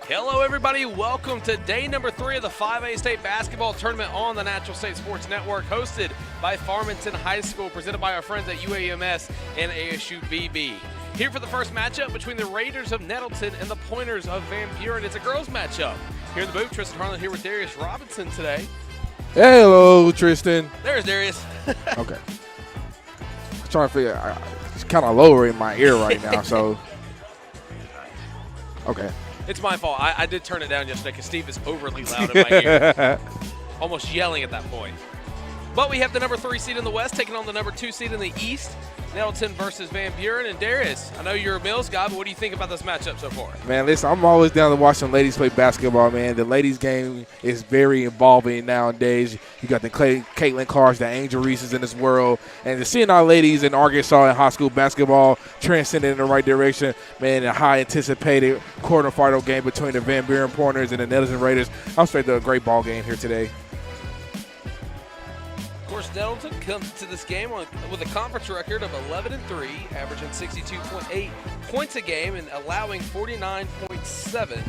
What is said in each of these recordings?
Hello, everybody. Welcome to day number 3 of the 5A State Basketball Tournament on the Natural State Sports Network, hosted by Farmington High School, presented by our friends at UAMS and ASU BB. Here for the first matchup between the Raiders of Nettleton and the Pointers of Van Buren. It's a girls' matchup. Here in the booth, Tristan Harlan here with Darius Robinson today. Hello, Tristan. There's Darius. Okay. I'm trying to figure. It's kind of lower in my ear right now, so. Okay. It's my fault. I did turn it down yesterday because Steve is overly loud in my ear. Almost yelling at that point. But we have the number 3 seed in the West taking on the number 2 seed in the East. Nettleton versus Van Buren. And Darius, I know you're a Mills guy, but what do you think about this matchup so far? Man, listen, I'm always down to watch some ladies play basketball, man. The ladies game is very involving nowadays. You got the Caitlin Clarks, the Angel Reeses in this world. And to seeing our ladies in Arkansas in high school basketball transcending in the right direction, man, a high anticipated quarterfinal game between the Van Buren Pointers and the Nettleton Raiders. I'm expecting a great ball game here today. Of course, Nettleton comes to this game with a conference record of 11-3, averaging 62.8 points a game and allowing 49.7.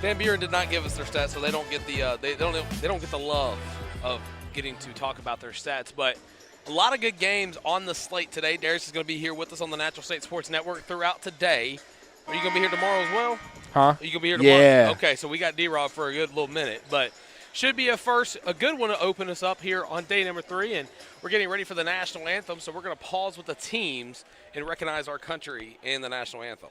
Van Buren did not give us their stats, so they don't get the they don't get the love of getting to talk about their stats. But a lot of good games on the slate today. Darius is going to be here with us on the Natural State Sports Network throughout today. Are you going to be here tomorrow as well? Huh? Are you going to be here tomorrow? Yeah. Okay, so we got D-Rob for a good little minute, but should be a good one to open us up here on day number 3, and we're getting ready for the national anthem, so we're going to pause with the teams and recognize our country in the national anthem.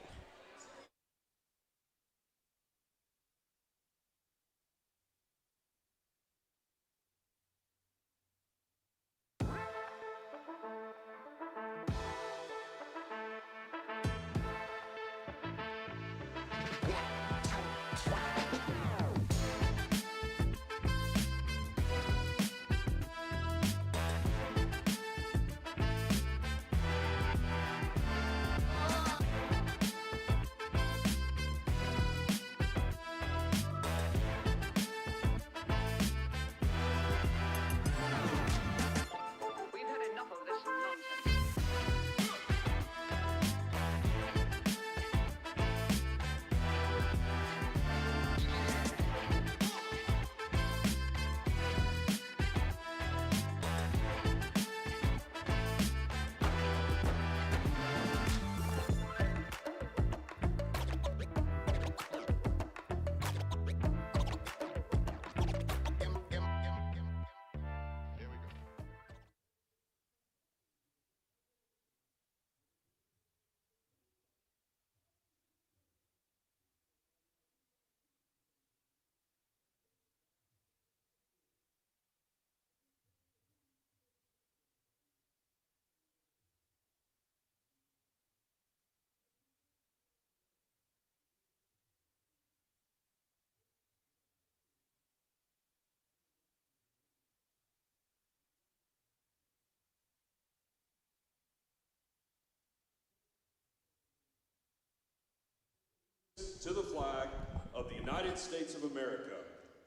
To the flag of the United States of America,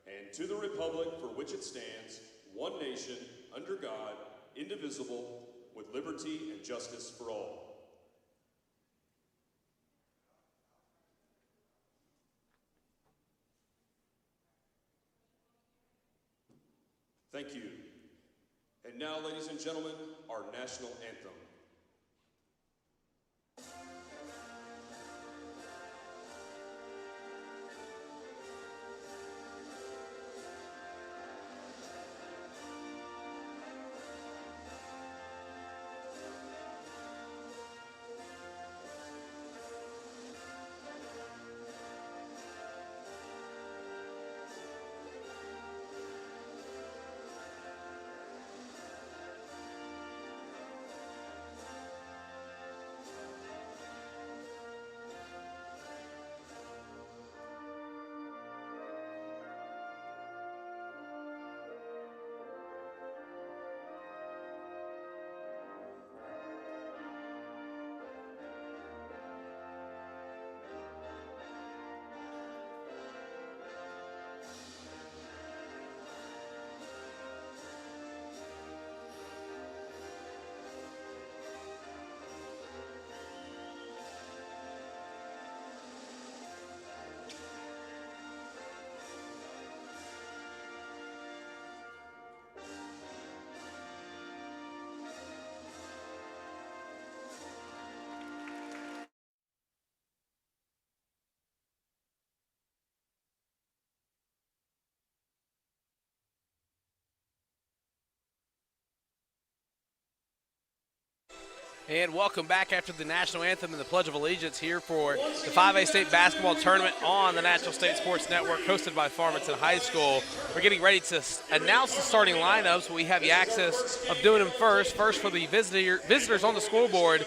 and to the republic for which it stands, one nation, under God, indivisible, with liberty and justice for all. Thank you. And now, ladies and gentlemen, our national anthem. And welcome back after the national anthem and the Pledge of Allegiance here for the 5A State Basketball Tournament on the Natural State Sports Network, hosted by Farmington High School. We're getting ready to announce the starting lineups. We have the access of doing them first. First for the visitors on the scoreboard,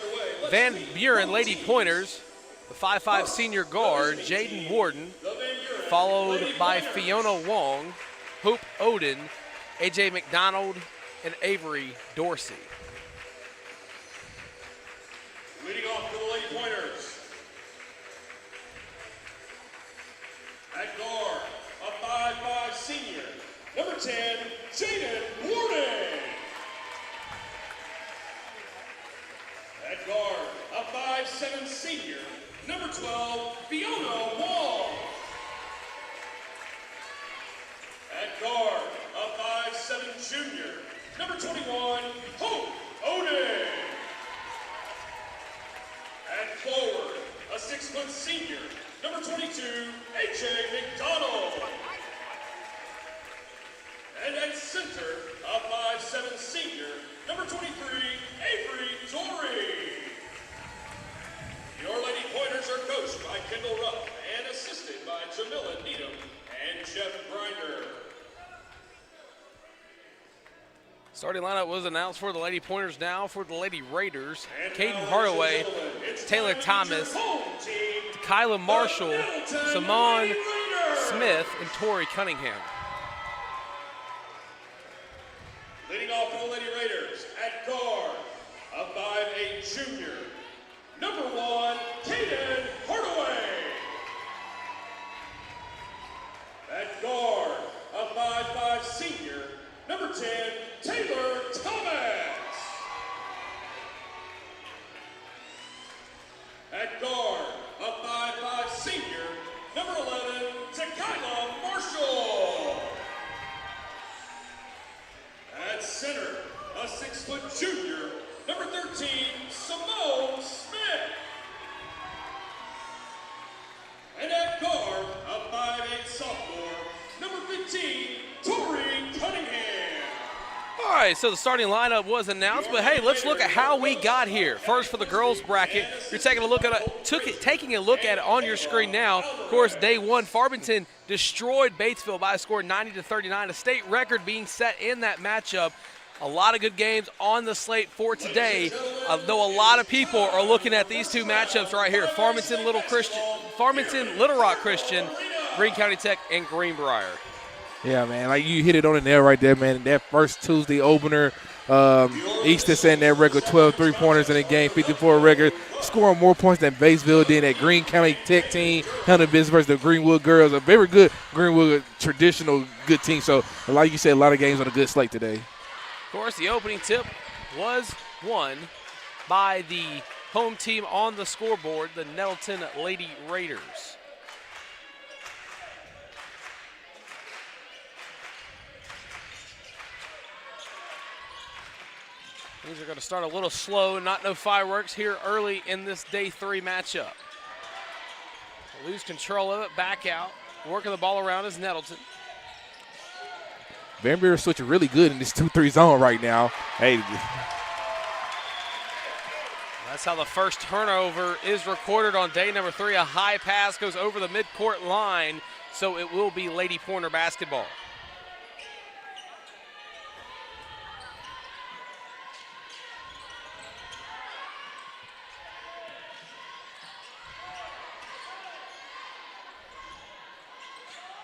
Van Buren Lady Pointers, the 5'5 senior guard, Jaden Warden, followed by Fiona Wong, Hope Oden, AJ McDonald, and Avery Dorsey. Leading off for the Lady Pointers. At guard, a 5'5 senior, number 10, Jaden Warden. At guard, a 5'7 senior, number 12, Fiona Wong. At guard, a 5'7 junior, number 21, Hope Oden. At forward, a 6' senior, number 22, AJ McDonald. And at center, a 5'7 senior, number 23, Avery Torrey. Your Lady Pointers are coached by Kendall Rupp and assisted by Jamila Needham and Jeff Grinder. Starting lineup was announced for the Lady Pointers. Now for the Lady Raiders, Caden Hardaway, Taylor Thomas, Kyla Marshall, Simone Smith, and Tori Cunningham. Leading off for the Lady Raiders, at guard, a 5'8 junior, number 1, Caden Hardaway. At guard, a 5'5 senior, number 10, Taylor Thomas. At guard, a 5'5 senior, number 11, Kyla Marshall. At center, a 6' junior, number 13, Simone Smith. And at guard, a 5'8 sophomore, number 15, Tori Cunningham. All right, so the starting lineup was announced, but hey, let's look at how we got here. First for the girls bracket, you're taking a look at it on your screen now. Of course, day one, Farmington destroyed Batesville by a score 90-39, a state record being set in that matchup. A lot of good games on the slate for today, though a lot of people are looking at these two matchups right here, Farmington Little Rock Christian, Greene County Tech, and Greenbrier. Yeah, man, like you hit it on the nail right there, man. That first Tuesday opener, Easton setting that record, 12 three-pointers in a game, 54 record, scoring more points than Batesville did. That Greene County Tech team handled business versus the Greenwood girls, a very good Greenwood traditional good team. So, like you said, a lot of games on a good slate today. Of course, the opening tip was won by the home team on the scoreboard, the Nettleton Lady Raiders. Things are going to start a little slow, no fireworks here early in this day three matchup. Lose control of it, back out, working the ball around is Nettleton. Van Buren switching really good in this 2-3 zone right now. Hey, that's how the first turnover is recorded on day number 3. A high pass goes over the midcourt line, so it will be Lady Pointer basketball.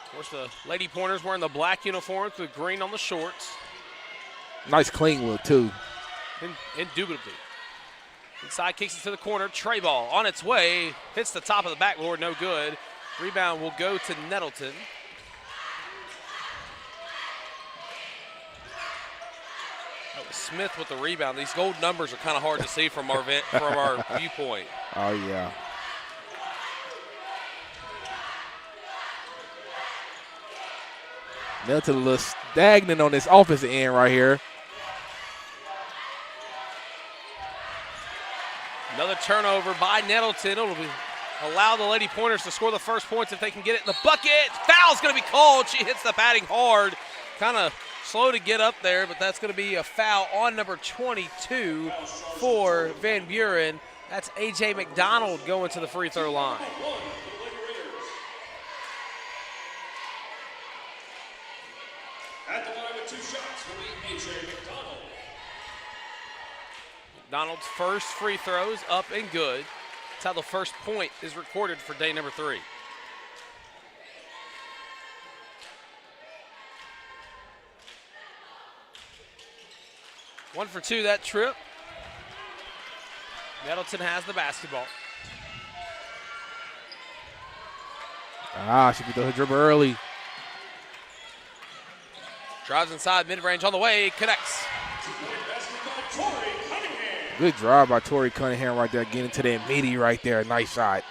Of course, the Lady Pointers wearing the black uniforms with green on the shorts. nice clean look, too. Indubitably. Inside kicks it to the corner. Tray ball on its way. Hits the top of the backboard, no good. Rebound will go to Nettleton. That was Smith with the rebound. These gold numbers are kind of hard to see from our viewpoint. Oh, yeah. Nettleton a little stagnant on this offensive end right here. Another turnover by Nettleton. It'll allow the Lady Pointers to score the first points if they can get it in the bucket. Foul's going to be called. She hits the padding hard. Kind of slow to get up there, but that's going to be a foul on number 22 for Van Buren. That's A.J. McDonald going to the free throw line. At the line with 2 shots will be A.J. McDonald. McDonald's first free throws up and good. That's how the first point is recorded for day number 3. One for 2 that trip. Nettleton has the basketball. She beat the dribble early. Drives inside, mid-range on the way, connects. Good drive by Torrey Cunningham right there, getting to the immediate right there. Nice shot.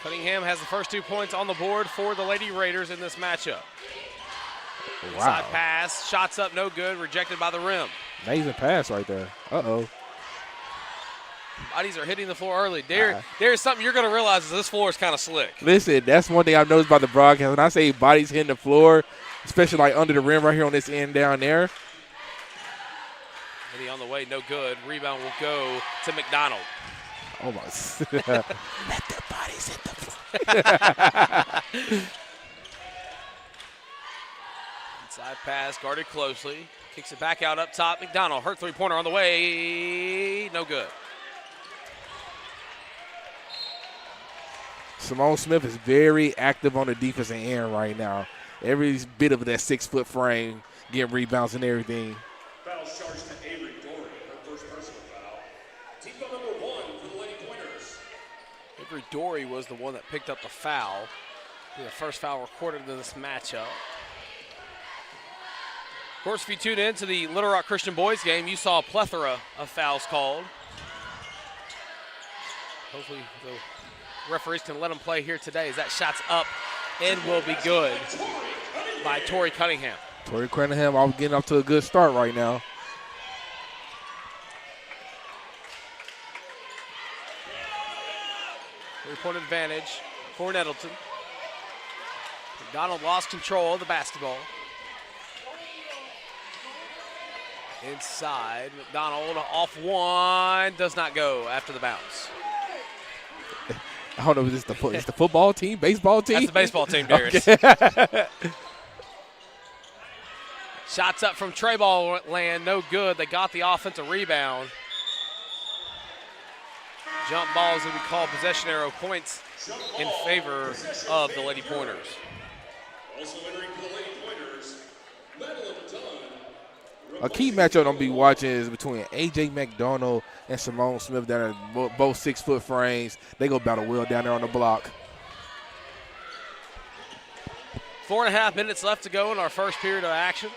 Cunningham has the first 2 points on the board for the Lady Raiders in this matchup. Wow. Inside pass, shots up, no good, rejected by the rim. Amazing pass right there. Uh-oh. Bodies are hitting the floor early. There's something you're going to realize is this floor is kind of slick. Listen, that's one thing I've noticed about the broadcast. When I say bodies hitting the floor, especially like under the rim right here on this end down there. Hitting on the way, no good. Rebound will go to McDonald. Almost. Let the bodies hit the floor. Inside pass, guarded closely. Kicks it back out up top. McDonald, her three-pointer on the way. No good. Simone Smith is very active on the defensive end right now. Every bit of that 6-foot frame, getting rebounds and everything. Foul charged to Avery Dory, her first personal foul. Team foul number 1 for the Lady Pointers. Avery Dory was the one that picked up the foul. The first foul recorded in this matchup. Of course, if you tune in to the Little Rock Christian boys game, you saw a plethora of fouls called. Hopefully the referees can let them play here today as that shot's up and will be good by Torrey Cunningham. Torrey Cunningham all getting off to a good start right now. Three-point advantage for Nettleton. McDonald lost control of the basketball. Inside, McDonald off one, does not go after the bounce. I don't know if it's the football team, baseball team? That's the baseball team, Darius. Okay. Shots up from tray ball land, no good. They got the offensive rebound. Jump balls that we call possession arrow, points in favor of the Lady Pointers. Also entering for the Lady Pointers, Nettleton. A key matchup I'm going to be watching is between A.J. McDonald and Simone Smith that are both 6-foot frames. They go battle well down there on the block. 4.5 minutes left to go in our first period of action.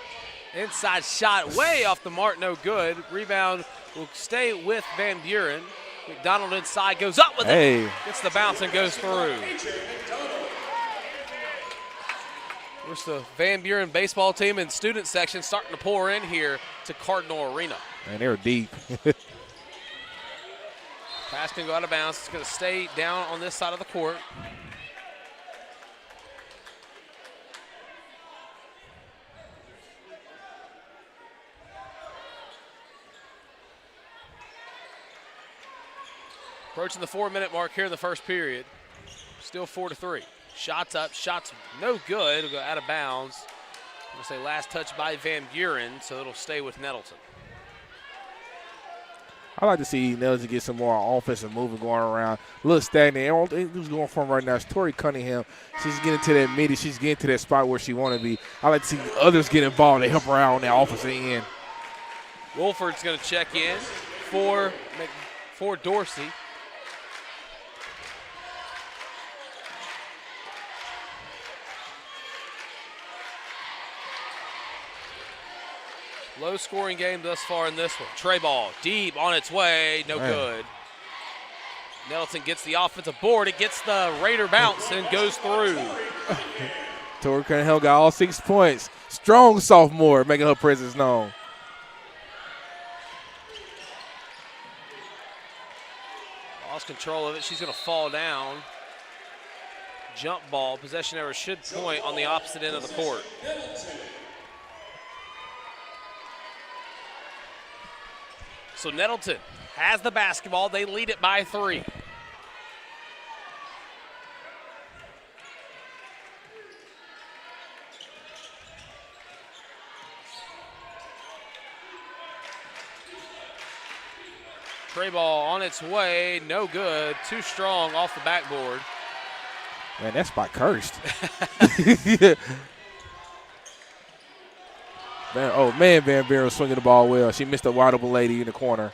Inside shot way off the mark, no good. Rebound will stay with Van Buren. McDonald inside, goes up with it. Gets the bounce and goes through. There's the Van Buren baseball team and student section starting to pour in here to Cardinal Arena. Man, they were deep. Pass can go out of bounds. It's going to stay down on this side of the court. Approaching the 4-minute mark here in the first period. Still 4-3. Shots up, shots no good. It'll go out of bounds. I'm going to say last touch by Van Buren, so it'll stay with Nettleton. I like to see Nettleton get some more offensive movement going around. A little stagnant. All who's going for him right now is Torrey Cunningham. She's getting to that midi. She's getting to that spot where she want to be. I like to see others get involved and help her out on that offensive end. Wolford's going to check in for Dorsey. Low scoring game thus far in this one. Tray ball deep on its way, no good. Nettleton gets the offensive board. It gets the Raider bounce and goes through. Torrey Cunningham got all 6 points. Strong sophomore, making her presence known. Lost control of it. She's going to fall down. Jump ball. Possession error should point on the opposite end of the court. So Nettleton has the basketball. They lead it by 3. Tray ball on its way, no good. Too strong off the backboard. Man, that spot cursed. Man, Van Buren was swinging the ball well. She missed a wide open lady in the corner.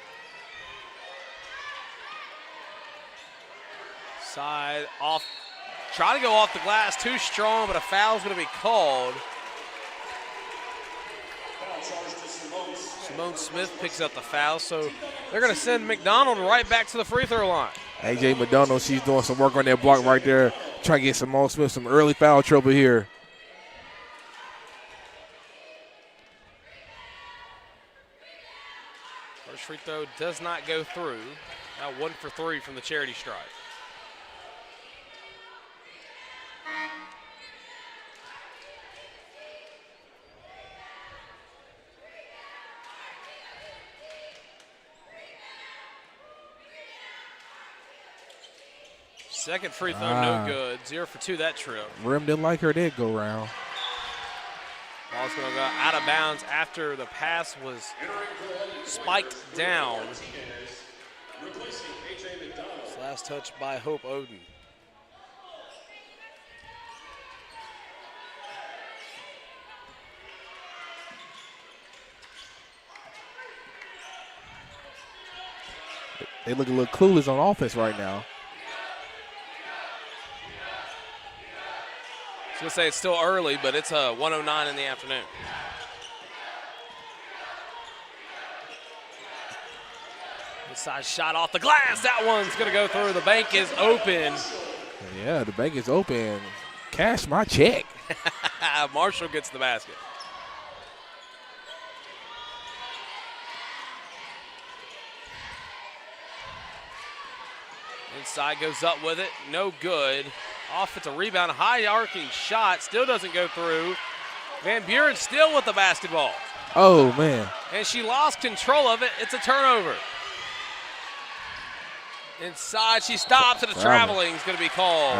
Side off, trying to go off the glass, too strong, but a foul's going to be called. Simone Smith picks up the foul, so they're going to send McDonald right back to the free throw line. AJ McDonald, she's doing some work on that block right there, trying to get Simone Smith some early foul trouble here. First free throw does not go through. Now 1 for 3 from the charity stripe. Second free throw, no good. 0 for 2 that trip. Rim didn't like her that go round. Ball's going to go out of bounds after the pass was spiked down. Last touch by Hope Oden. They look a little clueless on offense right now. I was going to say it's still early, but it's 1:09 in the afternoon. Inside shot off the glass. That one's going to go through. The bank is open. Yeah, the bank is open. Cash my check. Marshall gets the basket. Inside goes up with it. No good. Offensive rebound. High arcing shot. Still doesn't go through. Van Buren still with the basketball. Oh, man. And she lost control of it. It's a turnover. Inside, she stops, and the traveling is going to be called.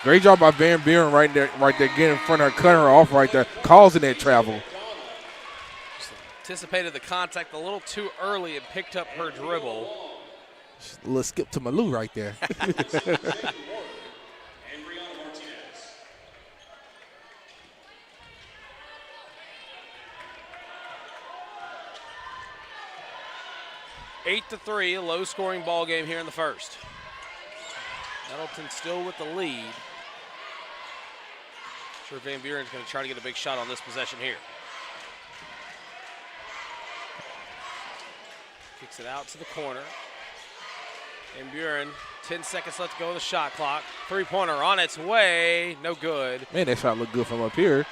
Great job by Van Buren right there, getting in front of her, cutting her off right there, causing that travel. Just anticipated the contact a little too early and picked up her dribble. Just a little skip to Malou right there. Eight to 3, a low-scoring ball game here in the first. Nettleton still with the lead. Sure, Van Buren's going to try to get a big shot on this possession here. Kicks it out to the corner. Van Buren, 10 seconds left to go on the shot clock. Three-pointer on its way, no good. Man, that shot looked good from up here.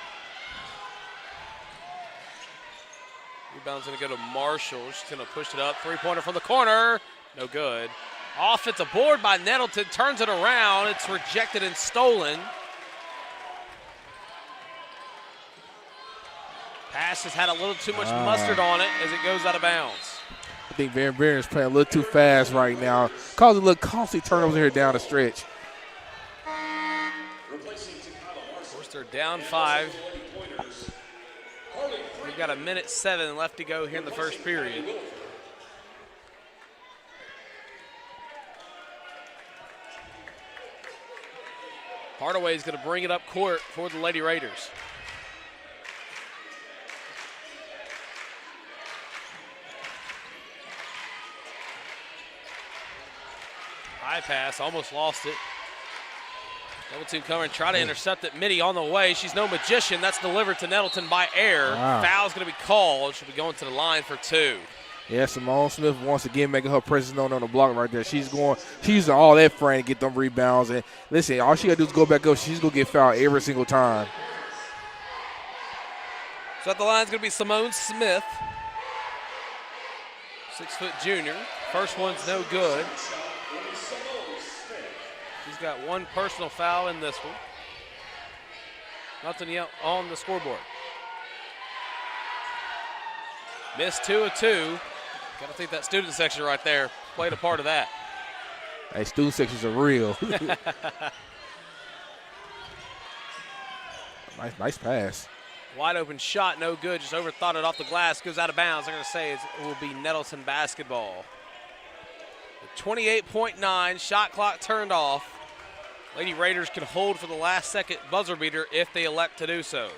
Rebound's going to go to Marshall. She's going to push it up. Three-pointer from the corner. No good. Offensive board by Nettleton. Turns it around. It's rejected and stolen. Pass has had a little too much mustard on it as it goes out of bounds. I think Van Buren is playing a little too fast right now. Causing a little costly turnovers here down the stretch. Of course, they're down 5. We've got 1:07 left to go here in the first period. Hardaway is going to bring it up court for the Lady Raiders. High pass, almost lost it. Double team coming, try to intercept it. Mitty on the way. She's no magician. That's delivered to Nettleton by air. Foul's going to be called. She'll be going to the line for 2. Yeah, Simone Smith once again making her presence known on the block right there. She's using all that frame to get them rebounds. And listen, all she got to do is go back up. She's going to get fouled every single time. So at the line is going to be Simone Smith. 6-foot junior. First one's no good. She's got one personal foul in this one. Nothing yet on the scoreboard. Missed 2 of 2. Gotta think that student section right there played a part of that. Hey, student sections are real. nice pass. Wide open shot, no good. Just overthought it off the glass. Goes out of bounds. I'm going to say it will be Nettleton basketball. 28.9, shot clock turned off. Lady Raiders can hold for the last second buzzer beater if they elect to do so.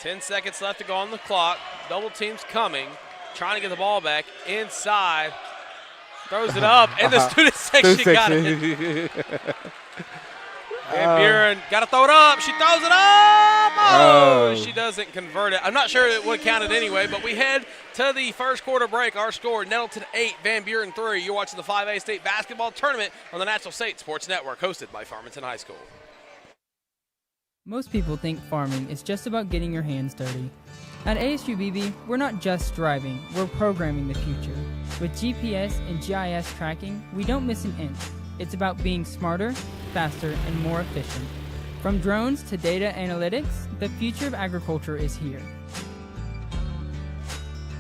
Ten seconds left to go on the clock. Double team's coming. Trying to get the ball back inside. Throws it up, and the student section got it. And Buren got to throw it up. She throws it up. Oh, she doesn't convert it. I'm not sure it would have counted anyway, but we head to the first quarter break. Our score, Nettleton 8, Van Buren 3. You're watching the 5A State Basketball Tournament on the Natural State Sports Network, hosted by Farmington High School. Most people think farming is just about getting your hands dirty. At ASUBB, we're not just driving, we're programming the future. With GPS and GIS tracking, we don't miss an inch. It's about being smarter, faster, and more efficient. From drones to data analytics, the future of agriculture is here.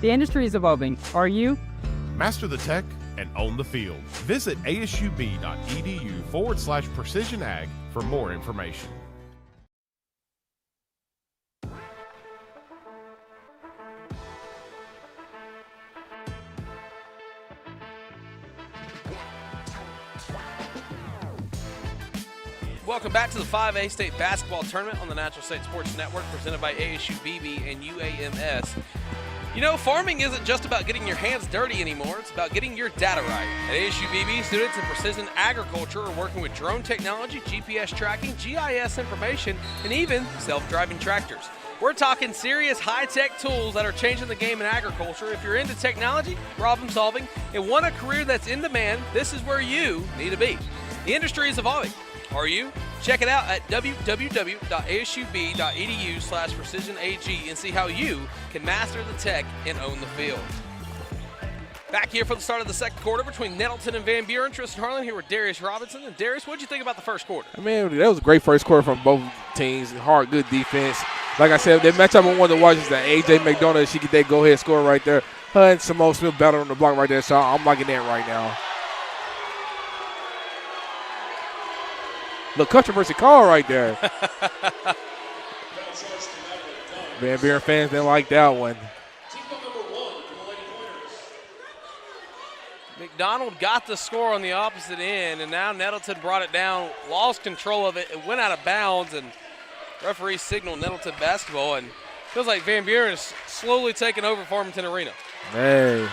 The industry is evolving. Are you? Master the tech and own the field. Visit asub.edu/precision ag for more information. Welcome back to the 5A State Basketball Tournament on the Natural State Sports Network, presented by ASUBB and UAMS. You know, farming isn't just about getting your hands dirty anymore. It's about getting your data right. At ASUBB, students in precision agriculture are working with drone technology, GPS tracking, GIS information, and even self-driving tractors. We're talking serious high-tech tools that are changing the game in agriculture. If you're into technology, problem-solving, and want a career that's in demand, this is where you need to be. The industry is evolving. Are you? Check it out at www.asub.edu/precisionag and see how you can master the tech and own the field. Back here for the start of the second quarter between Nettleton and Van Buren. Tristan Harlan here with Darius Robinson. And Darius, what did you think about the first quarter? I mean, that was a great first quarter from both teams. Hard, good defense. Like I said, the matchup I wanted to watch is that A.J. McDonough. She get that go-ahead score right there. Her and Simone Smith battled on the block right there, so I'm liking that right now. Look, controversy call right there. Van Buren fans didn't like that one. McDonald got the score on the opposite end, and now Nettleton brought it down, lost control of it. It went out of bounds, and referee signaled Nettleton basketball, and feels like Van Buren is slowly taking over Farmington Arena. Hey.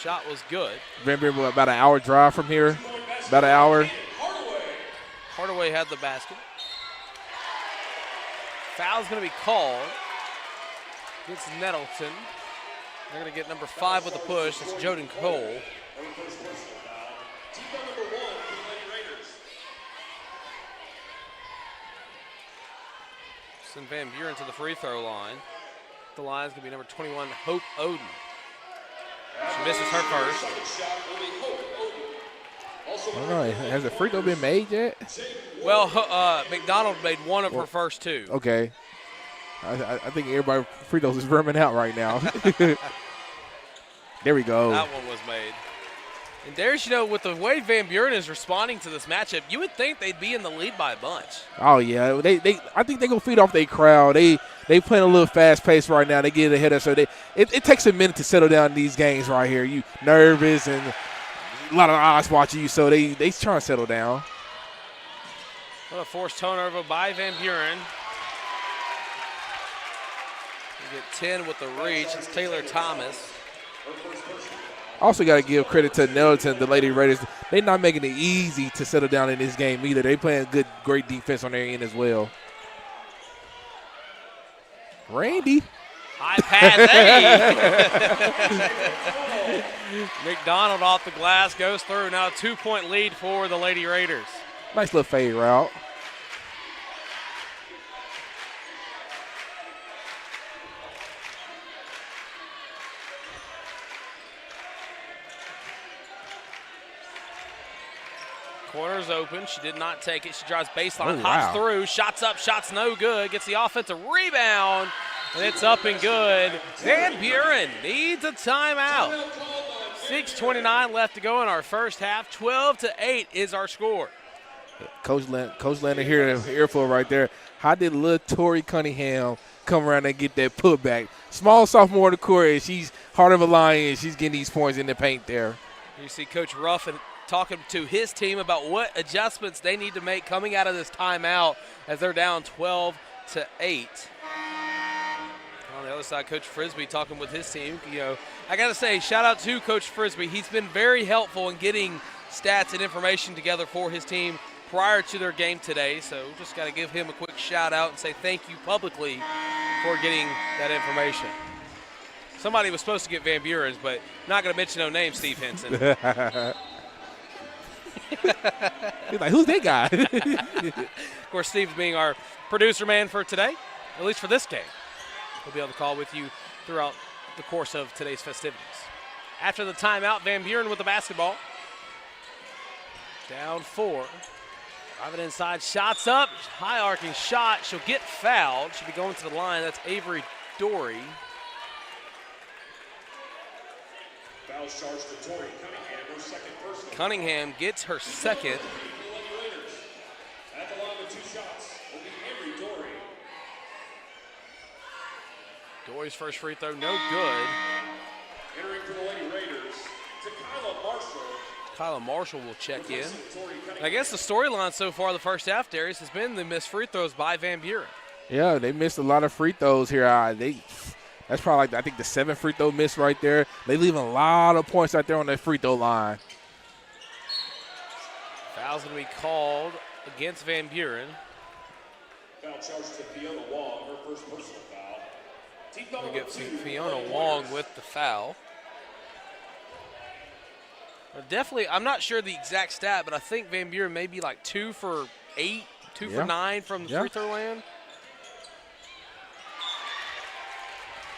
Shot was good. Van Buren was about an hour drive from here. About an hour. Hardaway had the basket. Foul's going to be called against Nettleton. They're going to get number 5 with the push. It's Joden Cole. Send Van Buren to the free throw line. The line's going to be number 21, Hope Oden. She misses her first. I don't know. Has the free throw been made yet? Well, McDonald made one of her first two. Okay. I think everybody free throws is vermin out right now. There we go. That one was made. And Darius, you know, with the way Van Buren is responding to this matchup, you would think they'd be in the lead by a bunch. Oh yeah, I think they're gonna feed off their crowd. They playing a little fast pace right now. They get ahead of so it takes a minute to settle down in these games right here. You nervous and a lot of eyes watching you, so they trying to settle down. What a forced turnover by Van Buren. You get 10 with the reach. It's Taylor Thomas. Also got to give credit to Nettleton, the Lady Raiders. They're not making it easy to settle down in this game either. They playing great defense on their end as well. Randy. High pass. McDonald off the glass, goes through. Now a 2-point lead for the Lady Raiders. Nice little fade route. Corner's open. She did not take it. She drives baseline, Oh, hops wow. through, shots up, shots no good. Gets the offensive rebound, and it's up and good. Van Buren needs a timeout. 6:29 left to go in our first half. 12-8 is our score. Coach Leonard here, earful right there. How did little Tori Cunningham come around and get that putback? Small sophomore in the court, and she's heart of a lion. She's getting these points in the paint there. You see Coach Ruffin talking to his team about what adjustments they need to make coming out of this timeout as they're down 12-8. On the other side, Coach Frisbee talking with his team. You know, I got to say, shout out to Coach Frisbee. He's been very helpful in getting stats and information together for his team prior to their game today. So just got to give him a quick shout out and say thank you publicly for getting that information. Somebody was supposed to get Van Buren's, but not going to mention no name, Steve Henson. He's like, who's that guy? Of course, Steve's being our producer man for today, at least for this game. He'll be able to call with you throughout the course of today's festivities. After the timeout, Van Buren with the basketball. Down 4. Driving inside, shots up, high arcing shot. She'll get fouled. She'll be going to the line. That's Avery Dory. Foul charged to Tori Cunningham, her second personal. Cunningham gets her second. At the line with 2 shots will be Avery Dory. Dory's first free throw, no good. Entering for the Lady Raiders, Kyla Marshall. Kyla Marshall will check in. I guess the storyline so far the first half, Darius, has been the missed free throws by Van Buren. Yeah, they missed a lot of free throws here. That's probably, like, I think, the 7th free throw miss right there. They leave a lot of points out there on that free throw line. Foul's going to be called against Van Buren. Foul charged to Fiona Wong, her first personal foul. Team foul We number get 2, Fiona Lady Wong Raiders. with the foul. Definitely, I'm not sure the exact stat, but I think Van Buren may be like 2 for 8, 2 for 9 from the free throw land.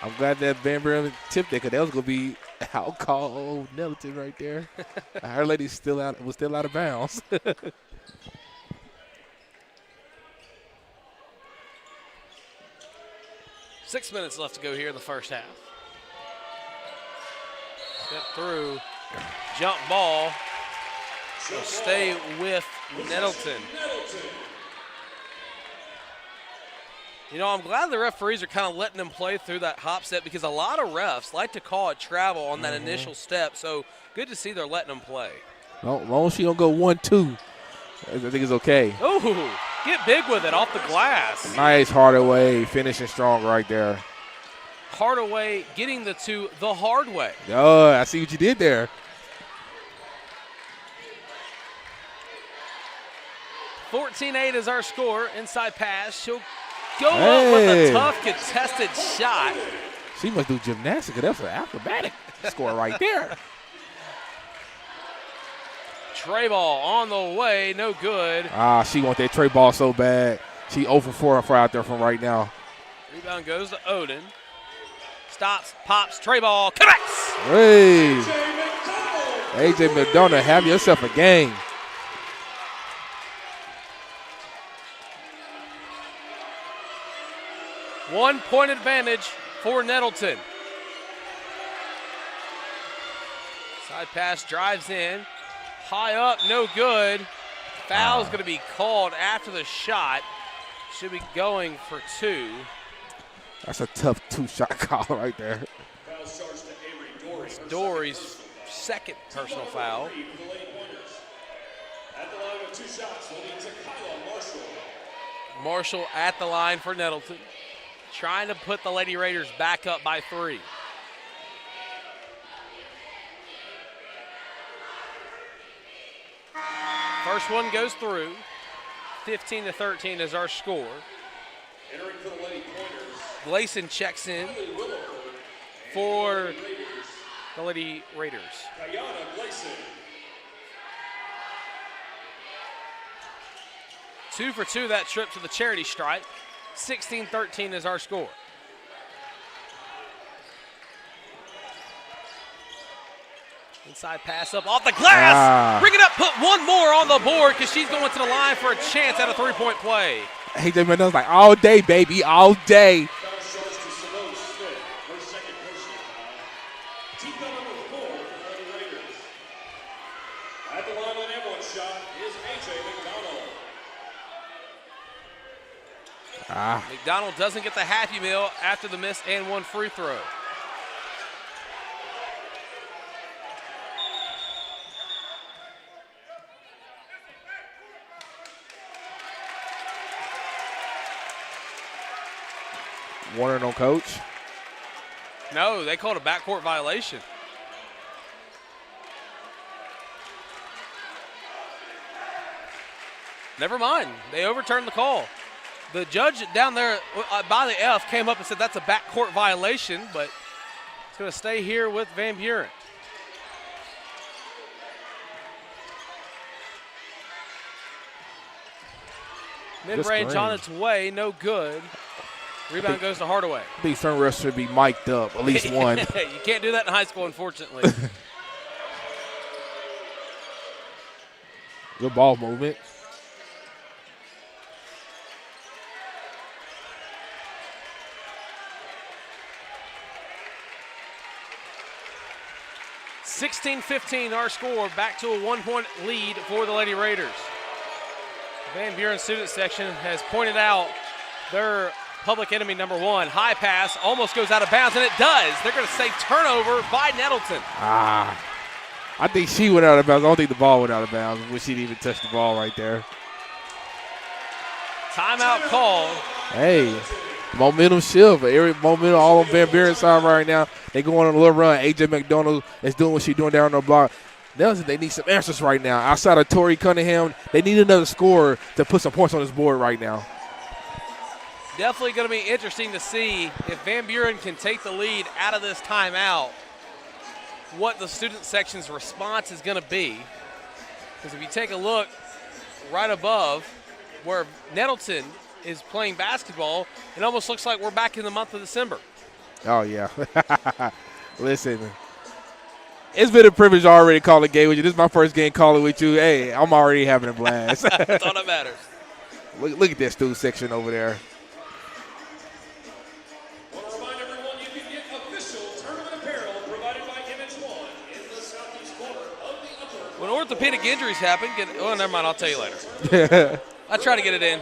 I'm glad that Van Buren tipped it because that was going to be out call Nettleton right there. Her lady was still out of bounds. 6 minutes left to go here in the first half. Step through, jump ball. Will stay with Nettleton. You know, I'm glad the referees are kind of letting them play through that hop step because a lot of refs like to call it travel on that initial step. So good to see they're letting them play. Well, as long as she don't go 1-2, I think it's okay. Ooh, get big with it off the glass. Nice Hardaway finishing strong right there. Hardaway getting the 2 the hard way. Oh, I see what you did there. $14-8 is our score. Inside pass. She'll go up with a tough contested shot. She must do gymnastics. That's an acrobatic score right there. Tray ball on the way. No good. She want that tray ball so bad. She 0 for 4 out there from right now. Rebound goes to Odin. Stops, pops, tray ball, connects. Hey. AJ McDonough, have yourself a game. One-point advantage for Nettleton. Side pass drives in. High up, no good. Foul's going to be called after the shot. Should be going for 2. That's a tough 2-shot call right there. Foul charged to Avery Dory. Dory's second personal foul. At the line with 2 shots will be Kyla Marshall. Marshall at the line for Nettleton. Trying to put the Lady Raiders back up by 3. First one goes through. 15-13 is our score. Entering for the Lady Pointers. Gleason checks in for the Lady Raiders. Kayana Gleason. 2 for 2 that trip to the charity stripe. 16-13 is our score. Inside pass up off the glass. Bring it up, put one more on the board because she's going to the line for a chance at a three-point play. AJ McDonald's like, all day, baby, all day. At the line on that one shot is AJ McDonald. McDonald doesn't get the Happy Meal after the miss and one free throw. Warner no coach. No, they called a backcourt violation. Never mind. They overturned the call. The judge down there by the F came up and said that's a backcourt violation, but it's going to stay here with Van Buren. Mid-range on its way, no good. Rebound goes to Hardaway. I think some refs should be mic'd up, at least one. You can't do that in high school, unfortunately. Good ball movement. (16-15) our score, back to a 1-point lead for the Lady Raiders. Van Buren student section has pointed out their public enemy number one. High pass almost goes out of bounds, and it does. They're going to say turnover by Nettleton. I think she went out of bounds. I don't think the ball went out of bounds. I wish she didn't even touch the ball right there. Timeout called. Hey, momentum shift. Every momentum all on Van Buren's side right now. They going on a little run. AJ McDonald is doing what she's doing down on the block. Nelson, they need some answers right now. Outside of Tori Cunningham, they need another scorer to put some points on this board right now. Definitely going to be interesting to see if Van Buren can take the lead out of this timeout, what the student section's response is going to be. Because if you take a look right above where Nettleton is playing basketball, it almost looks like we're back in the month of December. Oh, yeah. Listen, it's been a privilege already calling a game with you. This is my first game calling with you. Hey, I'm already having a blast. That's all that matters. Look at that student section over there. When orthopedic injuries happen, oh, never mind, I'll tell you later. I try to get it in.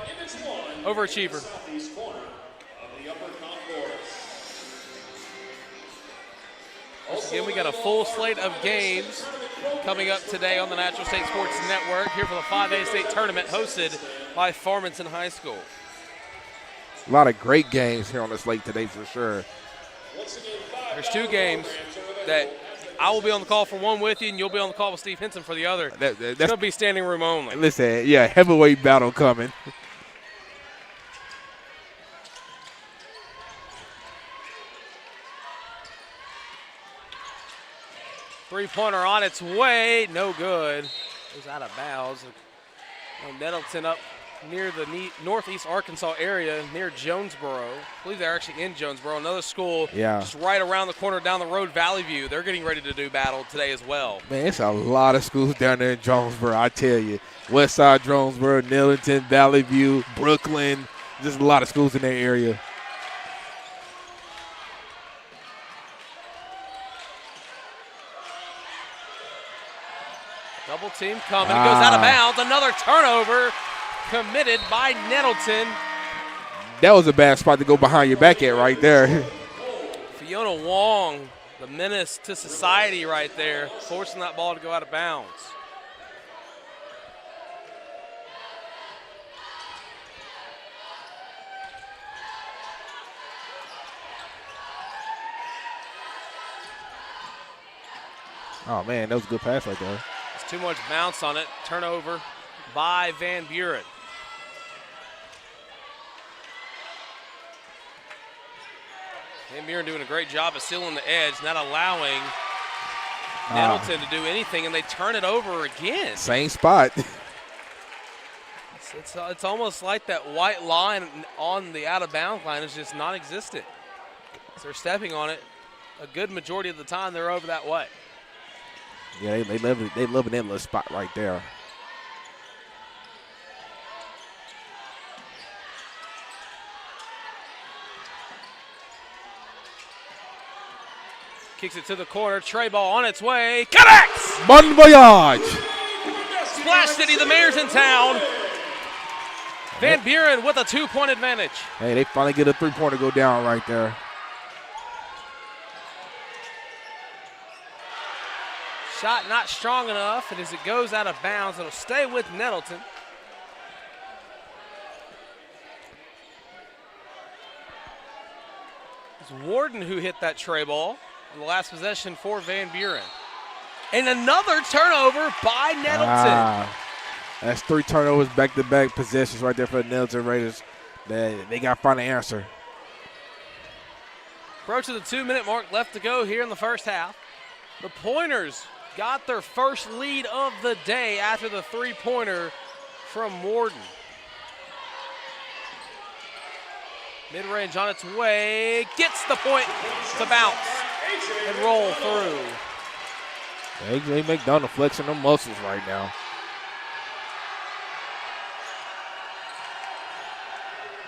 Overachiever. Again, we got a full slate of games coming up today on the Natural State Sports Network here for the 5A state tournament hosted by Farmington High School. A lot of great games here on the slate today for sure. There's two games that I will be on the call for one with you, and you'll be on the call with Steve Henson for the other. That's going to be standing room only. Listen, yeah, heavyweight battle coming. Three-pointer on its way, no good. Goes out of bounds. Nettleton up near the northeast Arkansas area, near Jonesboro. I believe they're actually in Jonesboro. Another school just right around the corner down the road, Valley View. They're getting ready to do battle today as well. Man, it's a lot of schools down there in Jonesboro, I tell you. Westside Jonesboro, Nettleton, Valley View, Brooklyn. Just a lot of schools in that area. Double team coming. It goes out of bounds. Another turnover committed by Nettleton. That was a bad spot to go behind your back at right there. Fiona Wong, the menace to society right there, forcing that ball to go out of bounds. Oh, man, that was a good pass right there. There's too much bounce on it. Turnover by Van Buren. Van Buren doing a great job of sealing the edge, not allowing Nettleton to do anything, and they turn it over again. Same spot. It's almost like that white line on the out-of-bounds line is just non-existent. So they're stepping on it a good majority of the time. They're over that way. Yeah, they loving that little spot right there. Kicks it to the corner. Trey ball on its way. Connects! Bon voyage! Splash City, the mayor's in town. Van Buren with a 2-point advantage. Hey, they finally get a three-pointer go down right there. Shot not strong enough, and as it goes out of bounds, it'll stay with Nettleton. It's Warden who hit that tray ball in the last possession for Van Buren. And another turnover by Nettleton. That's 3 turnovers, back-to-back possessions right there for the Nettleton Raiders. They got to find an answer. Approaching the 2-minute mark left to go here in the first half. The Pointers got their first lead of the day after the 3-pointer from Warden. Mid-range on its way, gets the point to bounce and roll through. AJ McDonough flexing them muscles right now.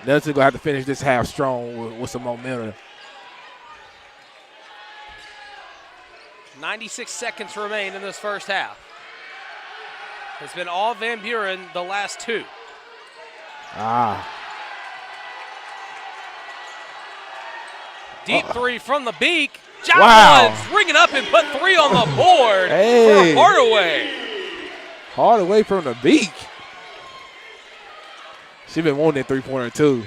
Nettleton gonna have to finish this half strong with some momentum. 96 seconds remain in this first half. It's been all Van Buren the last 2. Deep 3 from the beak. John Woods ring it up and put 3 on the board for Hardaway. Hardaway from the beak. She been wanting that 3-pointer too.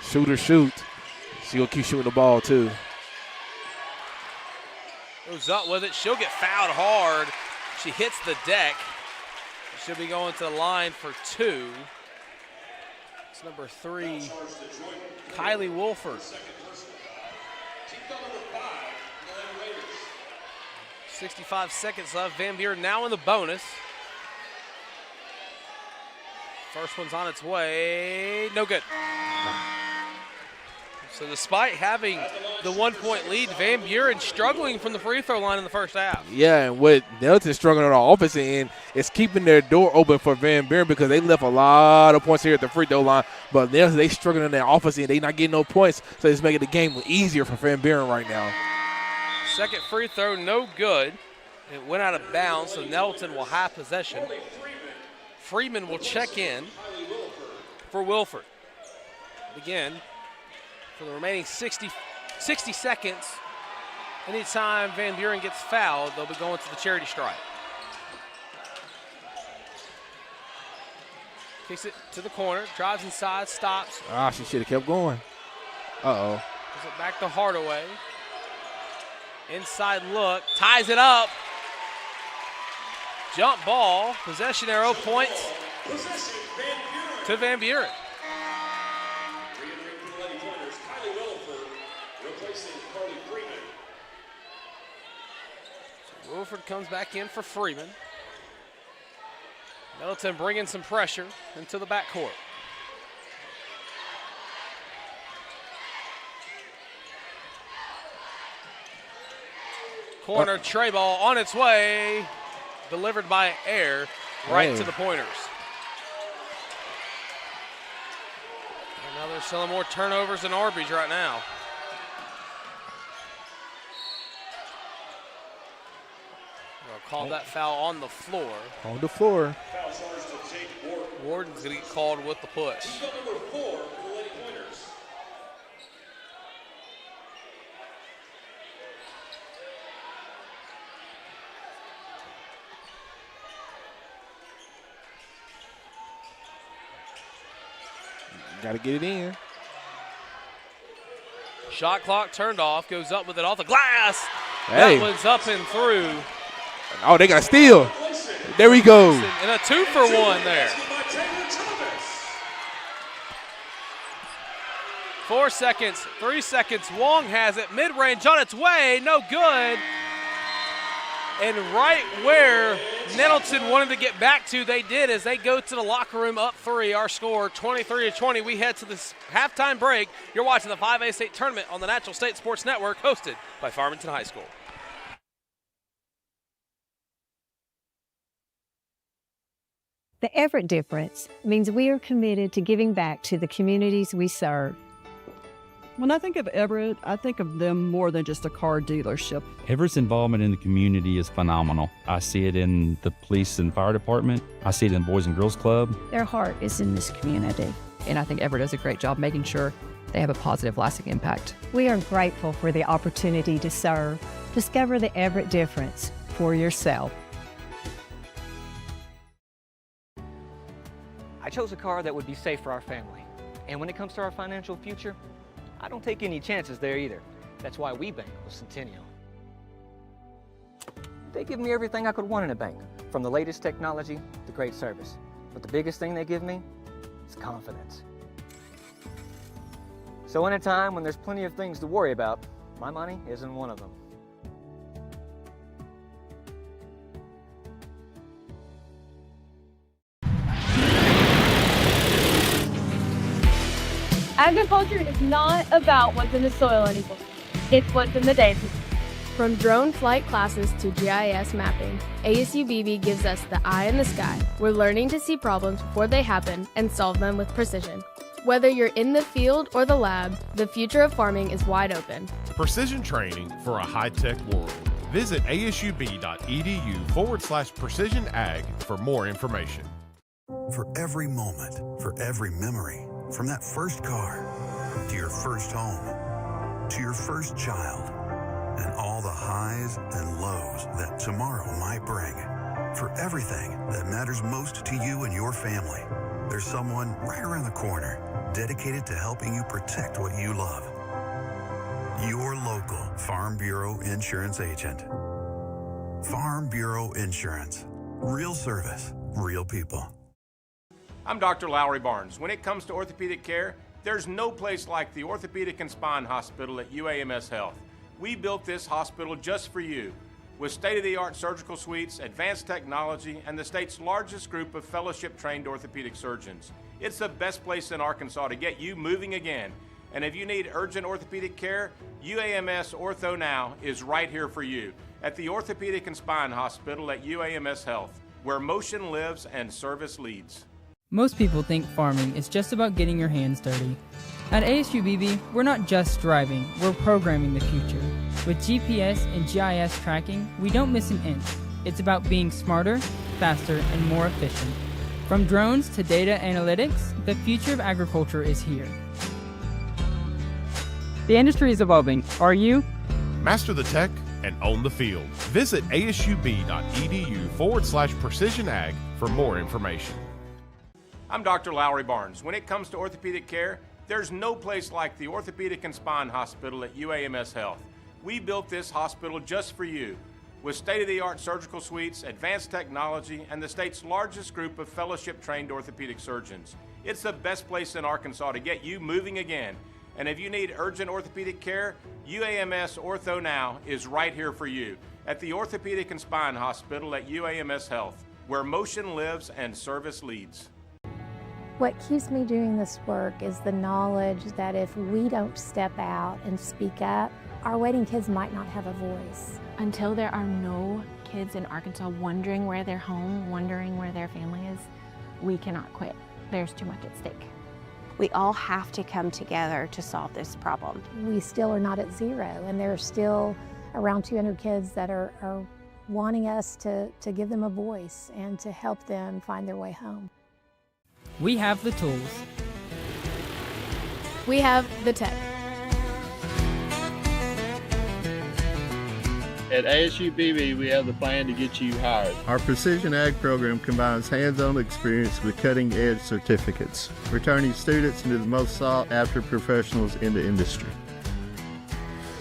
Shoot. She gonna keep shooting the ball too. Goes up with it. She'll get fouled hard. She hits the deck. She'll be going to the line for 2. It's number 3, Kylie Wolford. 65 seconds left. Van Buren now in the bonus. First one's on its way. No good. So despite having the 1-point lead, Van Buren struggling from the free throw line in the first half. Yeah, and what Nettleton's struggling on the offensive end is keeping their door open for Van Buren because they left a lot of points here at the free throw line. But Nettleton, they struggling on their offensive end. They not getting no points, so it's making the game easier for Van Buren right now. Second free throw, no good. It went out of bounds, so Nettleton will have possession. Freeman will check in for Wilford. Again, for the remaining 60 seconds, anytime Van Buren gets fouled, they'll be going to the charity stripe. Kicks it to the corner, drives inside, stops. She should have kept going. Uh-oh. Gives it back to Hardaway. Inside look, ties it up. Jump ball, possession arrow, points to Van Buren. So Wilford comes back in for Freeman. Nettleton bringing some pressure into the backcourt. Corner tray ball on its way. Delivered by Air right to the Pointers. And now they're selling more turnovers than Arby's right now. They'll call that foul on the floor. On the floor. Warden's going to get called with the push. Number 4 for the Lady Pointers. Got to get it in. Shot clock turned off, goes up with it off the glass. Hey. That one's up and through. Oh, they got a steal. There we go. And a 2-for-1 there. 4 seconds, 3 seconds. Wong has it. Mid-range on its way. No good. And right where Nettleton wanted to get back to, they did as they go to the locker room up 3. Our score 23-20. We head to this halftime break. You're watching the 5A state tournament on the Natural State Sports Network, hosted by Farmington High School. The Everett difference means we are committed to giving back to the communities we serve. When I think of Everett, I think of them more than just a car dealership. Everett's involvement in the community is phenomenal. I see it in the police and fire department. I see it in the Boys and Girls Club. Their heart is in this community. And I think Everett does a great job making sure they have a positive, lasting impact. We are grateful for the opportunity to serve. Discover the Everett difference for yourself. I chose a car that would be safe for our family. And when it comes to our financial future, I don't take any chances there either. That's why we bank with Centennial. They give me everything I could want in a bank, from the latest technology to great service. But the biggest thing they give me is confidence. So in a time when there's plenty of things to worry about, my money isn't one of them. Agriculture is not about what's in the soil anymore. It's what's in the data. From drone flight classes to GIS mapping, ASUBB gives us the eye in the sky. We're learning to see problems before they happen and solve them with precision. Whether you're in the field or the lab, the future of farming is wide open. Precision training for a high-tech world. Visit asub.edu/precision ag for more information. For every moment, for every memory, from that first car to your first home, to your first child, and all the highs and lows that tomorrow might bring. For everything that matters most to you and your family, there's someone right around the corner dedicated to helping you protect what you love. Your local Farm Bureau insurance agent. Farm Bureau Insurance. Real service, real people. I'm Dr. Lowry Barnes. When it comes to orthopedic care, there's no place like the Orthopedic and Spine Hospital at UAMS Health. We built this hospital just for you, with state-of-the-art surgical suites, advanced technology, and the state's largest group of fellowship-trained orthopedic surgeons. It's the best place in Arkansas to get you moving again. And if you need urgent orthopedic care, UAMS Ortho Now is right here for you at the Orthopedic and Spine Hospital at UAMS Health, where motion lives and service leads. Most people think farming is just about getting your hands dirty. At ASUBB, we're not just driving, we're programming the future. With GPS and GIS tracking, we don't miss an inch. It's about being smarter, faster, and more efficient. From drones to data analytics, the future of agriculture is here. The industry is evolving. Are you? Master the tech and own the field. Visit asub.edu/precision ag for more information. I'm Dr. Lowry Barnes. When it comes to orthopedic care, there's no place like the Orthopedic and Spine Hospital at UAMS Health. We built this hospital just for you, with state-of-the-art surgical suites, advanced technology, and the state's largest group of fellowship-trained orthopedic surgeons. It's the best place in Arkansas to get you moving again. And if you need urgent orthopedic care, UAMS Ortho Now is right here for you at the Orthopedic and Spine Hospital at UAMS Health, where motion lives and service leads. What keeps me doing this work is the knowledge that if we don't step out and speak up, our waiting kids might not have a voice. Until there are no kids in Arkansas wondering where they're home, wondering where their family is, we cannot quit. There's too much at stake. We all have to come together to solve this problem. We still are not at zero, and there are still around 200 kids that are wanting us to give them a voice and to help them find their way home. We have the tools. We have the tech. At ASUBB, we have the plan to get you hired. Our Precision Ag program combines hands-on experience with cutting-edge certificates, returning students into the most sought-after professionals in the industry.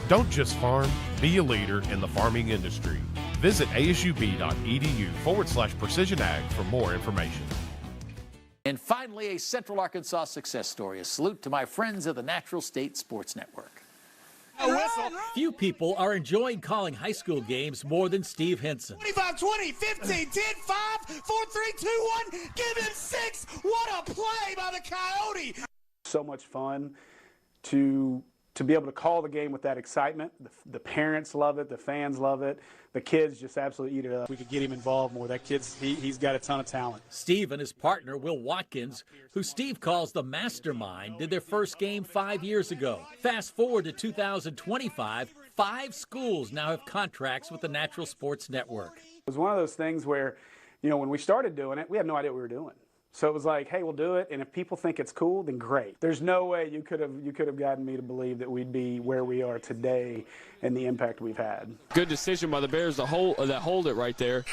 Don't just farm, be a leader in the farming industry. Visit asub.edu/precision ag for more information. And finally, a Central Arkansas success story. A salute to my friends of the Natural State Sports Network. Few people are enjoying calling high school games more than Steve Henson. 25-20, 15, 10-5, 4-3-2-1, give him 6. What a play by the Coyote. So much fun to to be able to call the game with that excitement. The parents love it. The fans love it. The kids just absolutely eat it up. We could get him involved more. That kid's, he's got a ton of talent. Steve and his partner, Will Watkins, who Steve calls the mastermind, did their first game 5 years ago. Fast forward to 2025, 5 schools now have contracts with the Natural Sports Network. It was one of those things where, you know, when we started doing it, we had no idea what we were doing. So it was like, hey, we'll do it, and if people think it's cool, then great. There's no way you could have gotten me to believe that we'd be where we are today and the impact we've had. Good decision by the Bears to hold it right there.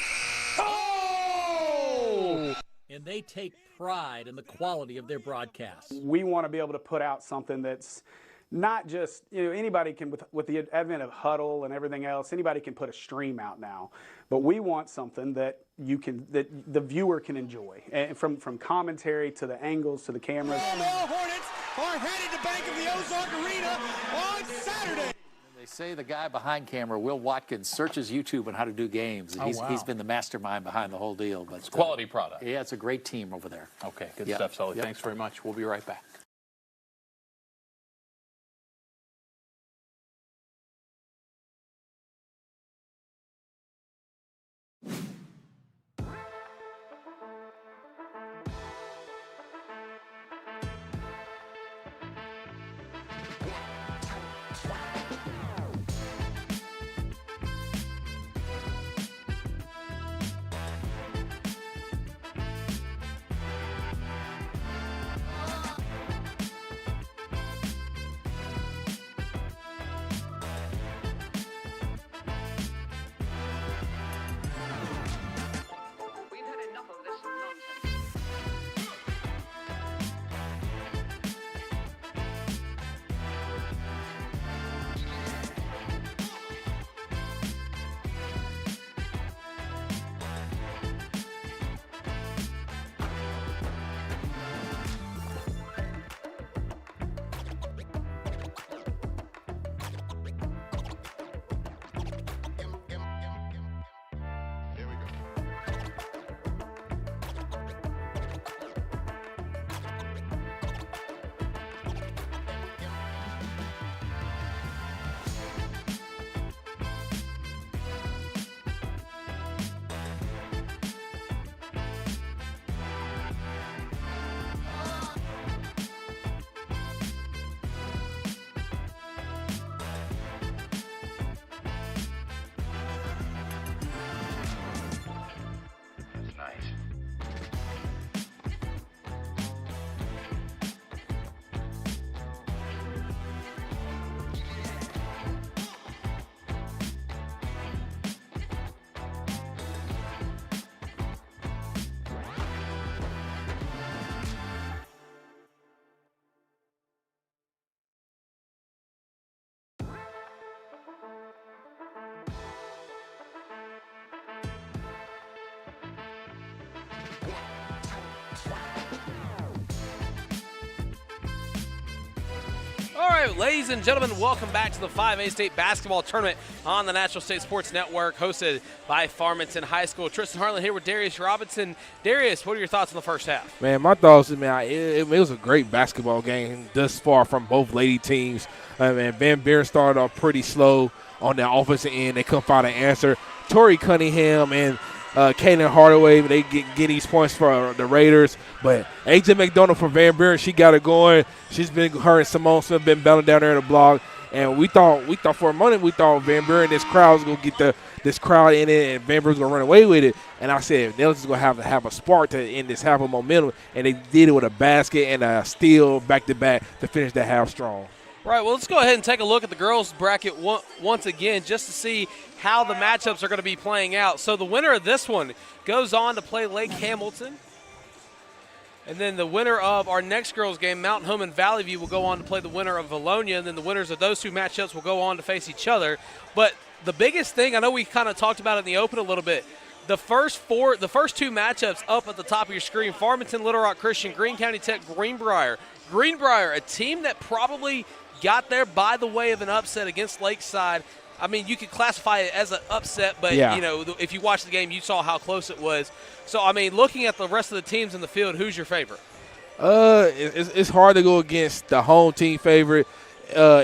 Oh! And they take pride in the quality of their broadcasts. We want to be able to put out something that's not just, you know, anybody can, with the advent of Huddle and everything else, anybody can put a stream out now. But we want something that that the viewer can enjoy, and from commentary to the angles to the cameras. The Hornets are headed to Bank of the Ozark Arena on Saturday. They say the guy behind camera, Will Watkins, searches YouTube on how to do games. And he's been the mastermind behind the whole deal. But it's a quality product. Yeah, it's a great team over there. Okay, good stuff, Sully. Thanks very much. We'll be right back. All right, ladies and gentlemen, welcome back to the 5A State Basketball Tournament on the Natural State Sports Network, hosted by Farmington High School. Tristan Harlan here with Darius Robinson. Darius, what are your thoughts on the first half? Man, my thoughts is, man, it was a great basketball game thus far from both lady teams. Man, Van Buren started off pretty slow on the offensive end. They couldn't find an answer. Tori Cunningham and Kaylin Hardaway, they get these points for the Raiders. But AJ McDonald for Van Buren, she got it going. Her and Simone Smith been battling down there in the block. And we thought for a moment, we thought Van Buren, this crowd was going to get this crowd in it, and Van Buren's going to run away with it. And I said, Nettleton's going to have a spark to end this half of momentum. And they did it with a basket and a steal back-to-back to finish that half strong. Right, well, let's go ahead and take a look at the girls' bracket once again just to see how the matchups are going to be playing out. So the winner of this one goes on to play Lake Hamilton. And then the winner of our next girls' game, Mountain Home and Valley View, will go on to play the winner of Valonia. And then the winners of those two matchups will go on to face each other. But the biggest thing, I know we kind of talked about it in the open a little bit, the first two matchups up at the top of your screen, Farmington, Little Rock Christian, Greene County Tech, Greenbrier. Greenbrier, a team that probably got there by the way of an upset against Lakeside. I mean, you could classify it as an upset, but, you know, if you watched the game, you saw how close it was. So, I mean, looking at the rest of the teams in the field, who's your favorite? It's hard to go against the home team favorite.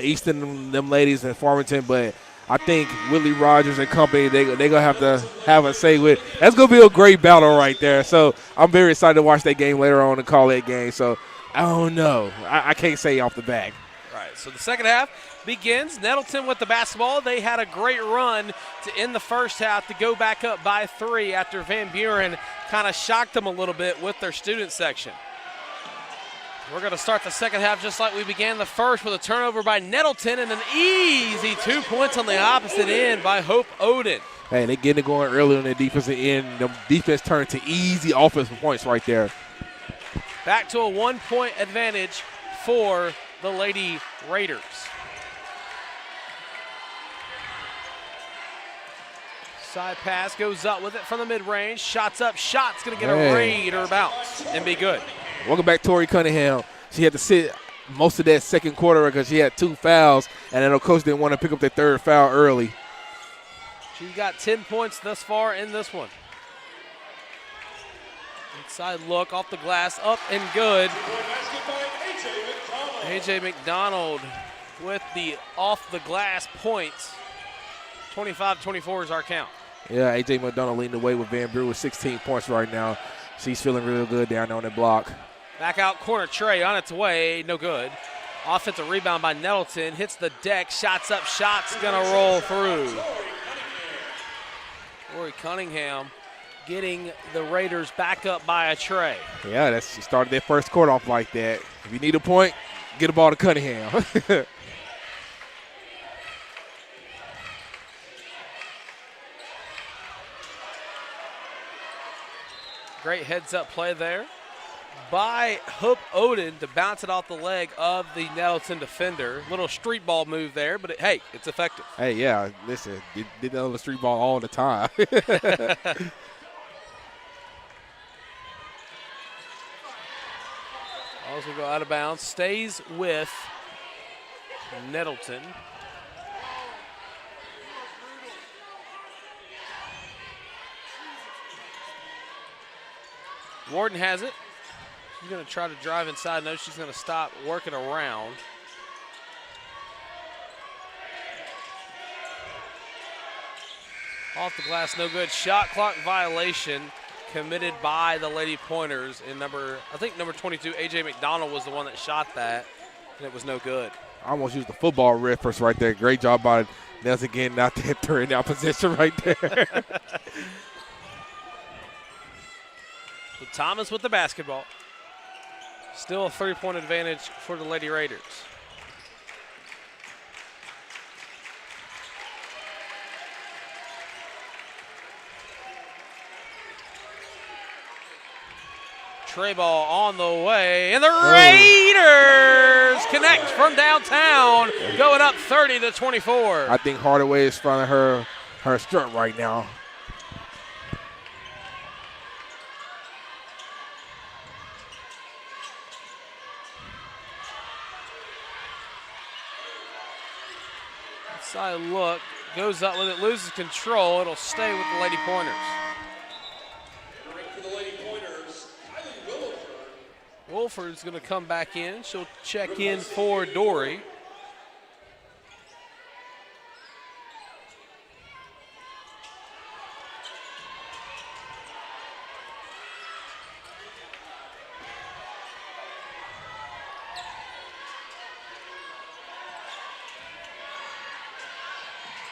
Easton, them ladies in Farmington, but I think Willie Rogers and company, they're going to have to have a say with. That's going to be a great battle right there. So I'm very excited to watch that game later on and call that game. So I don't know. I can't say off the back. Right, so the second half begins. Nettleton with the basketball. They had a great run to end the first half to go back up by 3 after Van Buren kind of shocked them a little bit with their student section. We're going to start the second half just like we began the first with a turnover by Nettleton and an easy 2 points on the opposite end by Hope Oden. Hey, they getting it going early on the defensive end. The defense turned to easy offensive points right there. Back to a 1-point advantage for the Lady Raiders. Side pass goes up with it from the mid-range. Shots up, shot's going to get a Raider bounce and be good. Welcome back, Tori Cunningham. She had to sit most of that second quarter because she had 2 fouls, and then, of course, didn't want to pick up that third foul early. She's got 10 points thus far in this one. Inside look off the glass, up and good. A.J. McDonald with the off-the-glass points. 25-24 is our count. Yeah, A.J. McDonald leading the way with Van Buren with 16 points right now. She's feeling real good down there on the block. Back out corner, Trey on its way, no good. Offensive rebound by Nettleton, hits the deck, shots up, shots gonna roll through. Tori Cunningham getting the Raiders back up by a tray. Yeah, she started that first quarter off like that. If you need a point, get a ball to Cunningham. Great heads-up play there by Hope Oden to bounce it off the leg of the Nettleton defender. Little street ball move there, but hey, it's effective. Hey, yeah, listen, did that on the street ball all the time. Also go out of bounds, stays with Nettleton. Warden has it. She's going to try to drive inside. No, she's going to stop working around. Off the glass, no good. Shot clock violation committed by the Lady Pointers in number 22, A.J. McDonald was the one that shot that, and it was no good. I almost used the football reference right there. Great job by Nelson getting out there, throwing out position right there. Thomas with the basketball. Still a 3-point advantage for the Lady Raiders. Trey ball on the way, and the Raiders connect from downtown, going up 30-24. I think Hardaway is finding her strut right now. Side look, goes up with it, loses control. It'll stay with the Lady Pointers. For the Lady Pointers, Wolford's going to come back in. She'll check in for Dory.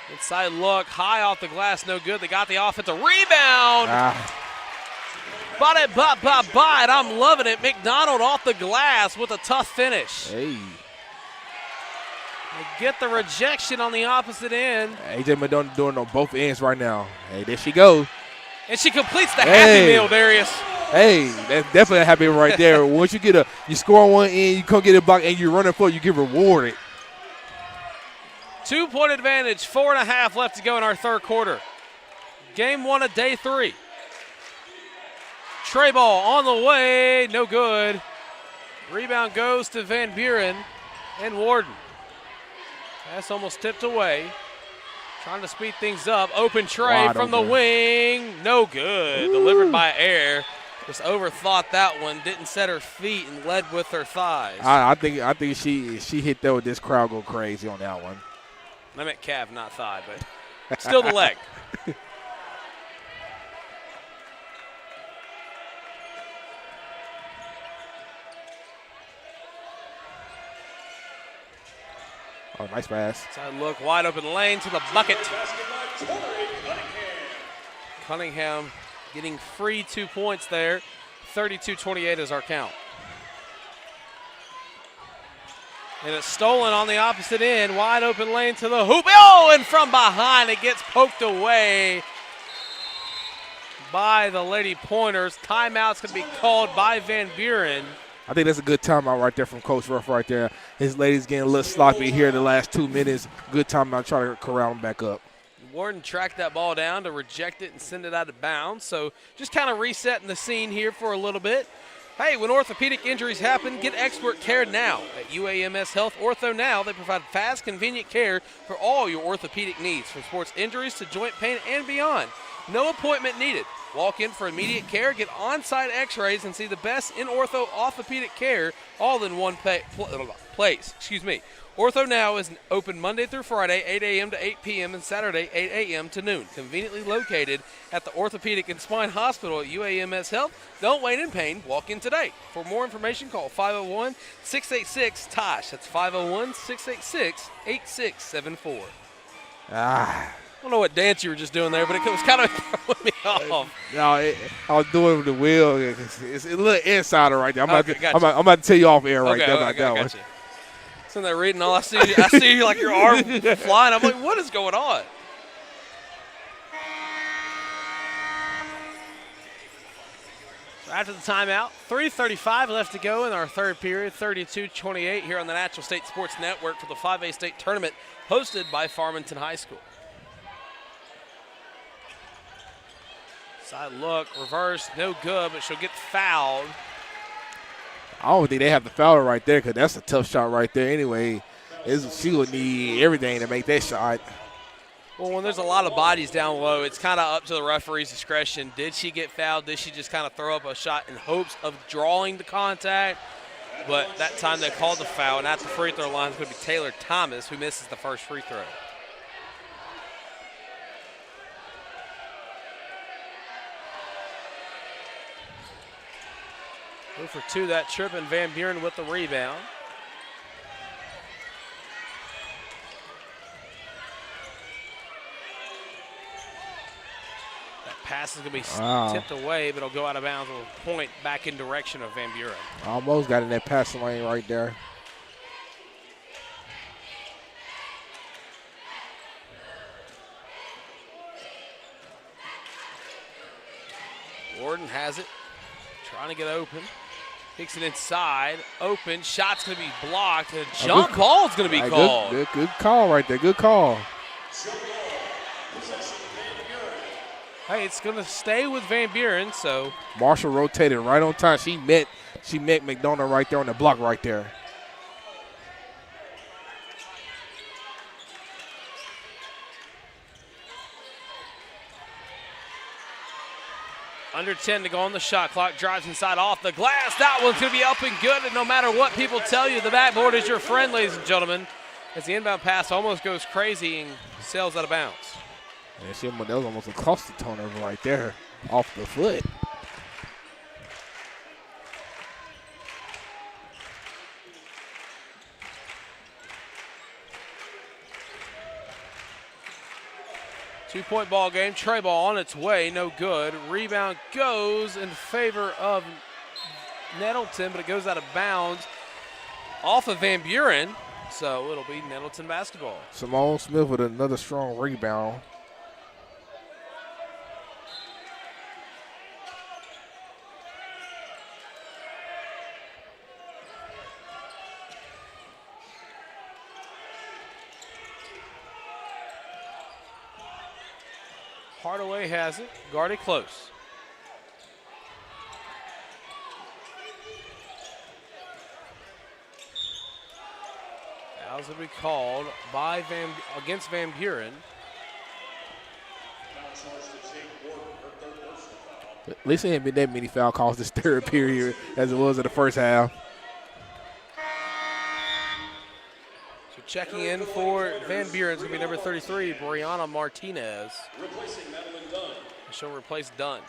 Inside look, high off the glass, no good. They got the offensive rebound. Bought it, but I'm loving it. McDonald off the glass with a tough finish. Hey. They get the rejection on the opposite end. A.J. McDonald doing it on both ends right now. Hey, there she goes. And she completes the Happy Meal, Darius. Hey, that's definitely a Happy Meal right there. Once you you score on one end, you come get it back, and you're running for it, you get rewarded. 2-point advantage, 4.5 left to go in our third quarter. Game 1 of day 3. Trey ball on the way, no good. Rebound goes to Van Buren and Warden. Pass almost tipped away. Trying to speed things up. Open Trey from the wing, no good. Delivered by Air. Just overthought that one, didn't set her feet and led with her thighs. I think she hit that with this crowd go crazy on that one. I meant calf, not thigh, but still the leg. Oh, nice pass. Side look, wide open lane to the bucket. Cunningham getting free 2 points there. 32-28 is our count. And it's stolen on the opposite end. Wide open lane to the hoop. Oh, and from behind it gets poked away by the Lady Pointers. Timeout's going to be called by Van Buren. I think that's a good timeout right there from Coach Ruff right there. His ladies getting a little sloppy here in the last 2 minutes. Good timeout, try to corral them back up. Warden tracked that ball down to reject it and send it out of bounds. So just kind of resetting the scene here for a little bit. Hey, when orthopedic injuries happen, get expert care now. At UAMS Health Ortho Now, they provide fast, convenient care for all your orthopedic needs, from sports injuries to joint pain and beyond. No appointment needed. Walk in for immediate care, get on-site x-rays, and see the best in orthopedic care all in one place. Ortho Now is open Monday through Friday, 8 a.m. to 8 p.m. and Saturday, 8 a.m. to noon. Conveniently located at the Orthopedic and Spine Hospital at UAMS Health. Don't wait in pain. Walk in today. For more information, call 501-686-TOSH. That's 501-686-8674. I don't know what dance you were just doing there, but it was kind of throwing me off. No, I was doing it with the wheel. It's a little insider right there. I'm about to tell you off air right there about that one. Sitting there reading all I see you like your arm flying. I'm like, what is going on? So after the timeout, 3:35 left to go in our third period, 32-28 here on the Natural State Sports Network for the 5A state tournament hosted by Farmington High School. Side look, reverse, no good, but she'll get fouled. I don't think they have to foul her right there because that's a tough shot right there anyway. She would need everything to make that shot. Well, when there's a lot of bodies down low, it's kind of up to the referee's discretion. Did she get fouled? Did she just kind of throw up a shot in hopes of drawing the contact? But that time they called the foul, and at the free throw line is going to be Taylor Thomas, who misses the first free throw. Go for two that trip, and Van Buren with the rebound. That pass is going to be tipped away, but it'll go out of bounds. Will point back in direction of Van Buren. Almost got in that passing lane right there. Warden has it. Trying to get open. Kicks it inside. Open. Shot's going to be blocked. And a jump ball's going to be called. Good call right there. Good call. Hey, it's going to stay with Van Buren, so. Marshall rotated right on time. She met McDonough right there on the block right there. Under 10 to go on the shot clock. Drives inside off the glass. That one's going to be up and good. And no matter what people tell you, the backboard is your friend, ladies and gentlemen. As the inbound pass almost goes crazy and sails out of bounds. Yeah, that was almost a cluster turnover right there off the foot. Two-point ball game. Tray ball on its way. No good. Rebound goes in favor of Nettleton, but it goes out of bounds off of Van Buren. So it'll be Nettleton basketball. Simone Smith with another strong rebound. Hardaway has it, guarded close. Fouls will be called by against Van Buren. At least it ain't been that many foul calls this third period as it was in the first half. So checking in for Van Buren is going to be number 33, Brianna Martinez. She'll replace Dunn.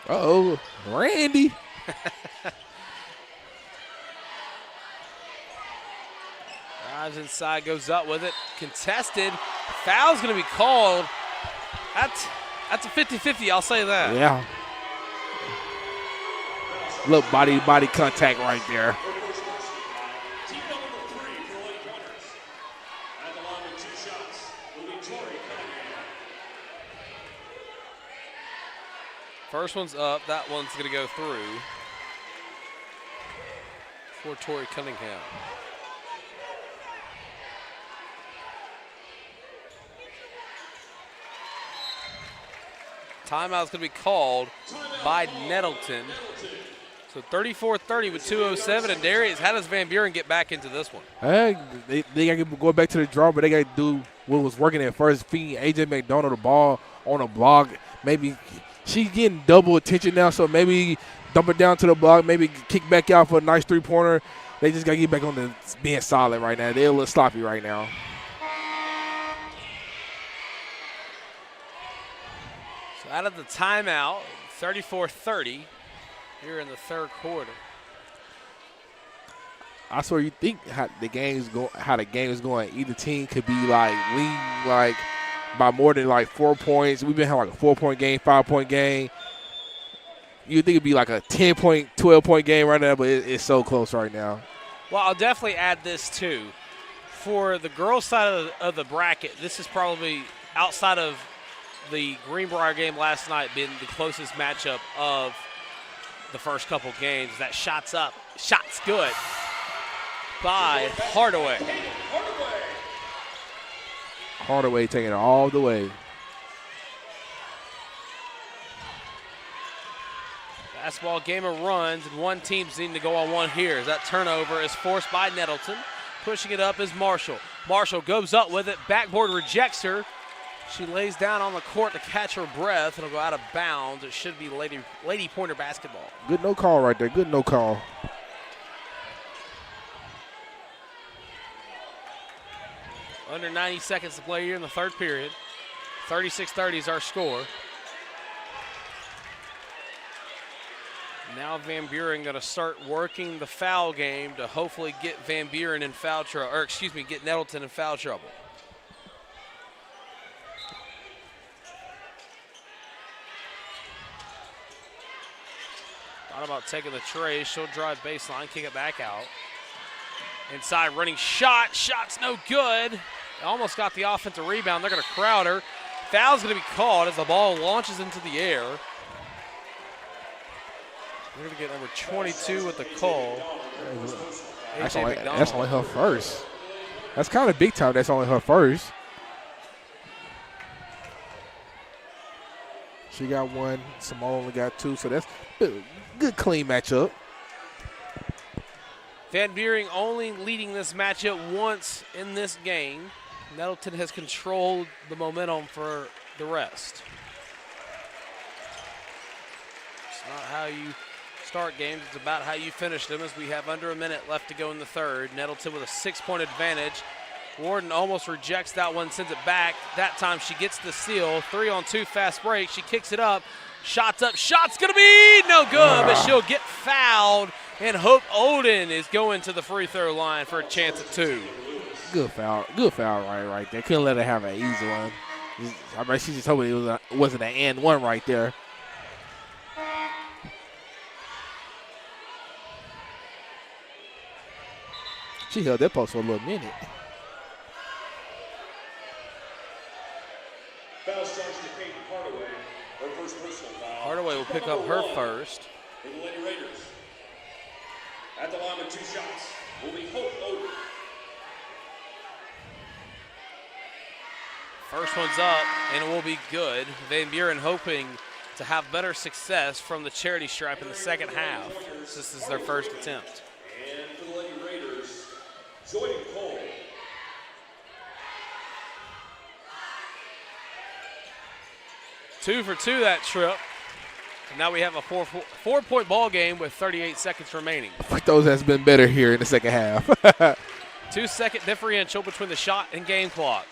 Uh-oh, Randy. Drives inside, goes up with it. Contested. Foul's going to be called. That's a 50-50, I'll say that. Yeah. Look, body contact right there. First one's up. That one's going to go through for Tori Cunningham. Timeout's going to be called by Nettleton. So 34-30 with 2:07. And Darius, how does Van Buren get back into this one? They got to go back to the draw, but they got to do what was working at first. Feeding A.J. McDonald the ball on a block. Maybe she's getting double attention now, so maybe dump it down to the block, maybe kick back out for a nice three-pointer. They just got to get back on the being solid right now. They're a little sloppy right now. So out of the timeout, 34-30 here in the third quarter. I swear you think how the game is going. Either team could be like leading like by more than like 4 points. We've been having like a 4-point game, 5-point game. You'd think it'd be like a 10-point, 12-point game right now, but it's so close right now. Well, I'll definitely add this too. For the girls' side of the bracket, this is probably outside of the Greenbrier game last night been the closest matchup of the first couple games. That shots good by Hardaway. Hardaway taking it all the way. Basketball game of runs, and one team's needing to go on one here. As that turnover is forced by Nettleton. Pushing it up is Marshall. Marshall goes up with it. Backboard rejects her. She lays down on the court to catch her breath. It'll go out of bounds. It should be Lady Pointer basketball. Good no call right there. Good no call. Under 90 seconds to play here in the third period. 36-30 is our score. Now Van Buren going to start working the foul game to hopefully get Van Buren in foul trouble, or excuse me, get Nettleton in foul trouble. Thought about taking the tray. She'll drive baseline, kick it back out. Inside running shot. Shot's no good. Almost got the offensive rebound. They're going to crowd her. Foul's going to be called as the ball launches into the air. We're going to get number 22 with the call. That's only her first. That's kind of big time. That's only her first. She got one. Simone only got two. So that's good clean matchup. Van Buren only leading this matchup once in this game. Nettleton has controlled the momentum for the rest. It's not how you start games, it's about how you finish them, as we have under a minute left to go in the third. Nettleton with a 6-point advantage. Warden almost rejects that one, sends it back. That time she gets the steal. 3-on-2 fast break. She kicks it up. Shots up. Shot's going to be no good, but she'll get fouled. And Hope Olden is going to the free throw line for a chance at 2. Good foul right there. Couldn't let her have an easy one. I mean, she just hoping it wasn't an and one right there. She held that post for a little minute. Foul charged to Kate Hardaway. Her first personal foul. Hardaway will pick up her first. For the Lady Raiders. At the line with 2 shots will be Hope Olden. First one's up, and it will be good. Van Buren hoping to have better success from the charity stripe in the second half. This is their first attempt. And for the Lady Raiders, Jordan Cole. 2 for 2 that trip. And now we have a four-point ball game with 38 seconds remaining. Free throws has been better here in the second half. 2-second differential between the shot and game clock.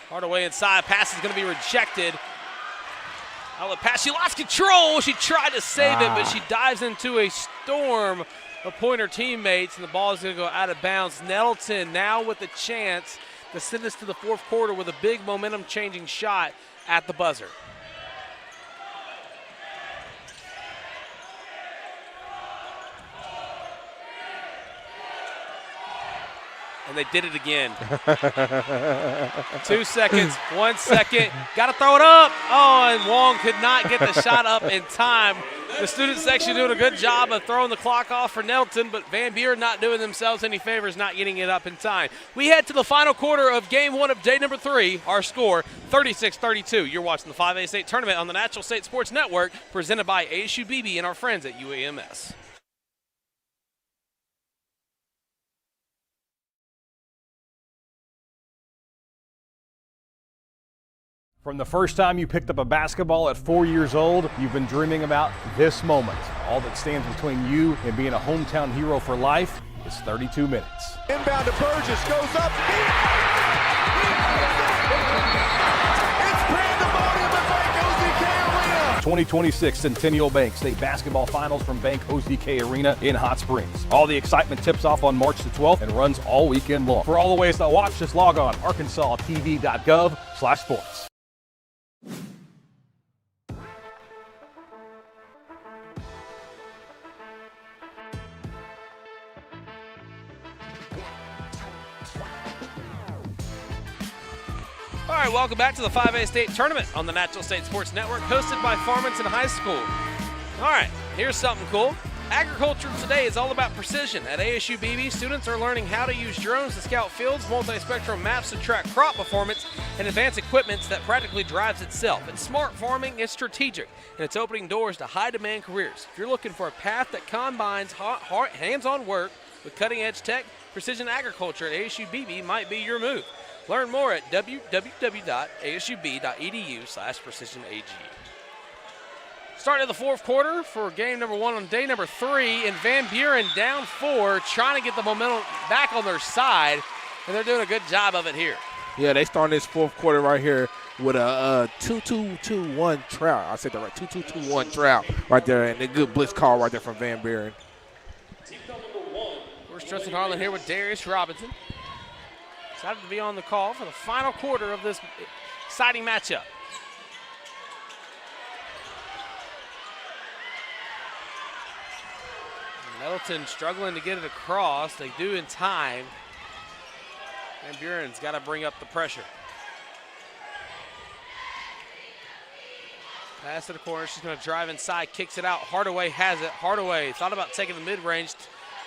Hardaway inside, pass is going to be rejected. Outlet pass, she lost control. She tried to save it, but she dives into a storm of Pointer teammates, and the ball is going to go out of bounds. Nettleton now with a chance to send us to the fourth quarter with a big momentum-changing shot at the buzzer. And they did it again. 2 seconds, 1 second. Got to throw it up. Oh, and Wong could not get the shot up in time. The student section doing a good job of throwing the clock off for Nettleton, but Van Buren not doing themselves any favors, not getting it up in time. We head to the final quarter of game 1 of day number 3. Our score, 36-32. You're watching the 5A State Tournament on the Natural State Sports Network, presented by ASU-BB and our friends at UAMS. From the first time you picked up a basketball at 4 years old, you've been dreaming about this moment. All that stands between you and being a hometown hero for life is 32 minutes. Inbound to Burgess, goes up. It's pandemonium at Bank OZK Arena. 2026 Centennial Bank State Basketball Finals from Bank OZK Arena in Hot Springs. All the excitement tips off on March the 12th and runs all weekend long. For all the ways to watch, just log on arkansastv.gov/sports. All right, welcome back to the 5A State Tournament on the Natural State Sports Network, hosted by Farmington High School. All right, here's something cool. Agriculture today is all about precision. At ASU-BB, students are learning how to use drones to scout fields, multi-spectrum maps to track crop performance, and advanced equipment that practically drives itself. It's smart farming, it's strategic, and it's opening doors to high-demand careers. If you're looking for a path that combines hands-on work with cutting-edge tech, precision agriculture at ASU-BB might be your move. Learn more at www.asub.edu/precisionag. Starting the fourth quarter for game number 1 on day number 3, and Van Buren down 4, trying to get the momentum back on their side, and they're doing a good job of it here. Yeah, they starting this fourth quarter right here with a 2-2-2-1 trout. I said that right, 2-2-2-1 trout right there, and a good blitz call right there from Van Buren. We're Tristan Harlan here with Darius Robinson. Excited to be on the call for the final quarter of this exciting matchup. Nettleton struggling to get it across. They do in time. Van Buren's got to bring up the pressure. Pass to the corner. She's going to drive inside, kicks it out. Hardaway has it. Hardaway thought about taking the mid-range,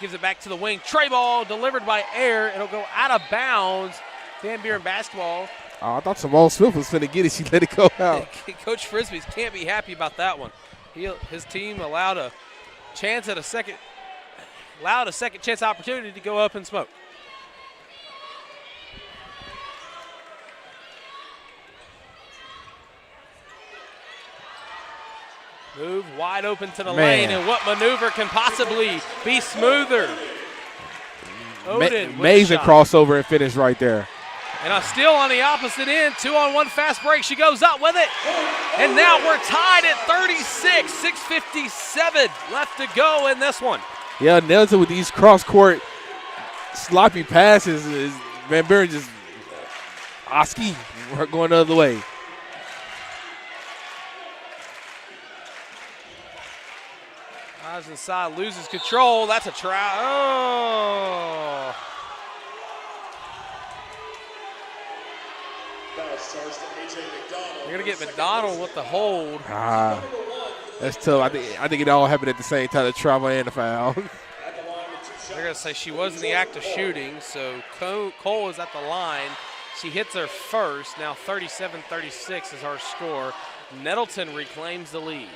gives it back to the wing. Tray ball delivered by Air. It'll go out of bounds. Van Buren basketball. Oh, I thought Simone Swift was going to get it. She let it go out. Coach Frisbee can't be happy about that one. His team allowed a second chance opportunity to go up and smoke. Move wide open to the lane, and what maneuver can possibly be smoother? Amazing crossover and finish right there. And a steal on the opposite end. 2-on-1 fast break. She goes up with it. And now we're tied at 36. 6:57 left to go in this one. Yeah, Nettleton with these cross-court sloppy passes. Van Buren just Oski going the other way. Drives inside, loses control. That's a try. Oh. You're going to get McDonald with the hold. That's tough. I think it all happened at the same time, the travel and the foul. They're going to say she was in the act of shooting, so Cole is at the line. She hits her first. Now 37-36 is our score. Nettleton reclaims the lead.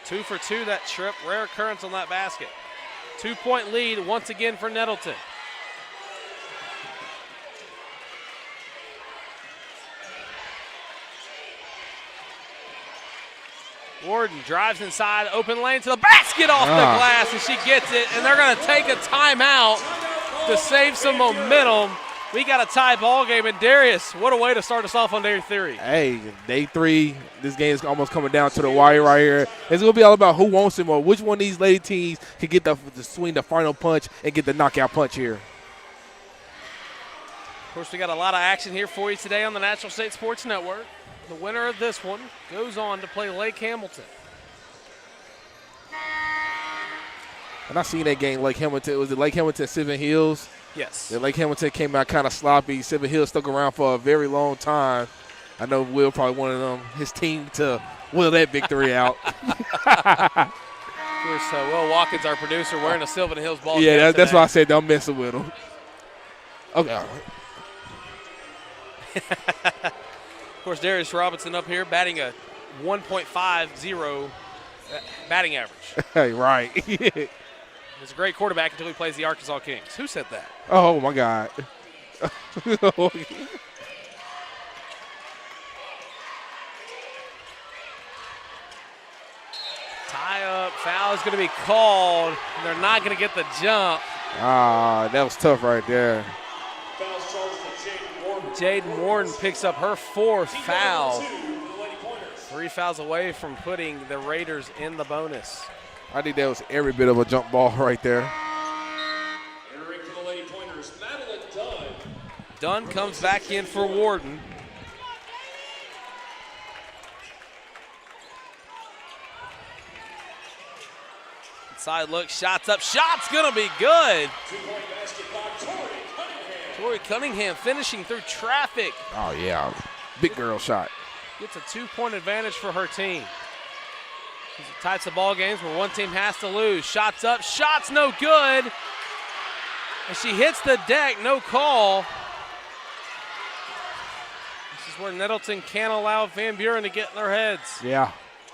2 for 2 that trip. Rare occurrence on that basket. 2-point lead once again for Nettleton. Warden drives inside, open lane to the basket off the glass, and she gets it, and they're going to take a timeout to save some momentum. We got a tie ball game, and Darius, what a way to start us off on day 3. Hey, day 3, this game is almost coming down to the wire right here. It's going to be all about who wants it more, which one of these lady teams can get the swing the final punch and get the knockout punch here. Of course, we got a lot of action here for you today on the Natural State Sports Network. The winner of this one goes on to play Lake Hamilton. And I seen that game, Lake Hamilton. Was it Lake Hamilton, Seven Hills? Yes. The Lake Hamilton came out kind of sloppy. Seven Hills stuck around for a very long time. I know Will probably wanted his team to will that victory out. Of course, Will Watkins, our producer, wearing a Sylvan Hills ball. Yeah, that's why I said don't mess with him. Okay. Of course, Darius Robinson up here batting a 1.50 batting average. Hey, right. He's a great quarterback until he plays the Arkansas Kings. Who said that? Oh, my God. Tie up, foul is going to be called. They're not going to get the jump. That was tough right there. Jaden Warren picks up her 4th foul. 3 fouls away from putting the Raiders in the bonus. I think that was every bit of a jump ball right there. Entering for the Lady Pointers, Madeline Dunn. Dunn comes back in for Warden. Inside look, shots up, shot's gonna be good. 2-point basket by Tori Cunningham. Tori Cunningham finishing through traffic. Oh, yeah. Big girl shot. Gets a 2-point advantage for her team. These are types of ball games where one team has to lose. Shots up, shots no good. And she hits the deck, no call. This is where Nettleton can't allow Van Buren to get in their heads. Yeah,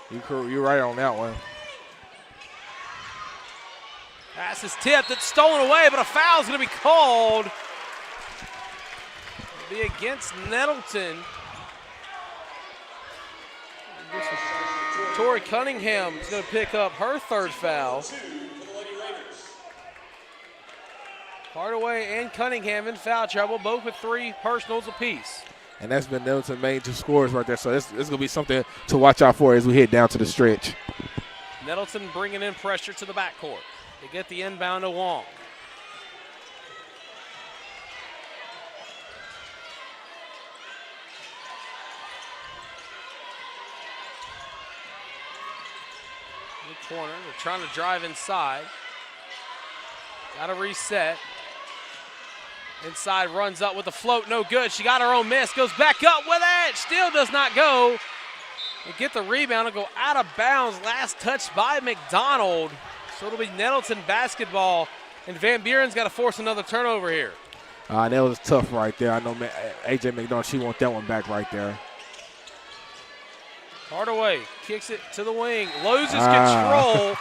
you're right on that one. Pass is tipped, it's stolen away, but a foul is going to be called. It'll be against Nettleton. Tori Cunningham is going to pick up her 3rd foul. Hardaway and Cunningham in foul trouble, both with 3 personals apiece. And that's been Nettleton's main 2 scores right there, so this is going to be something to watch out for as we head down to the stretch. Nettleton bringing in pressure to the backcourt. They get the inbound to Wong. In the corner, they're trying to drive inside. Got to reset. Inside runs up with a float, no good. She got her own miss, goes back up with it. Still does not go. They get the rebound and go out of bounds. Last touch by McDonald. So it'll be Nettleton basketball, and Van Buren's got to force another turnover here. That was tough right there. I know A.J. McDonald, she wants that one back right there. Hardaway kicks it to the wing, loses control,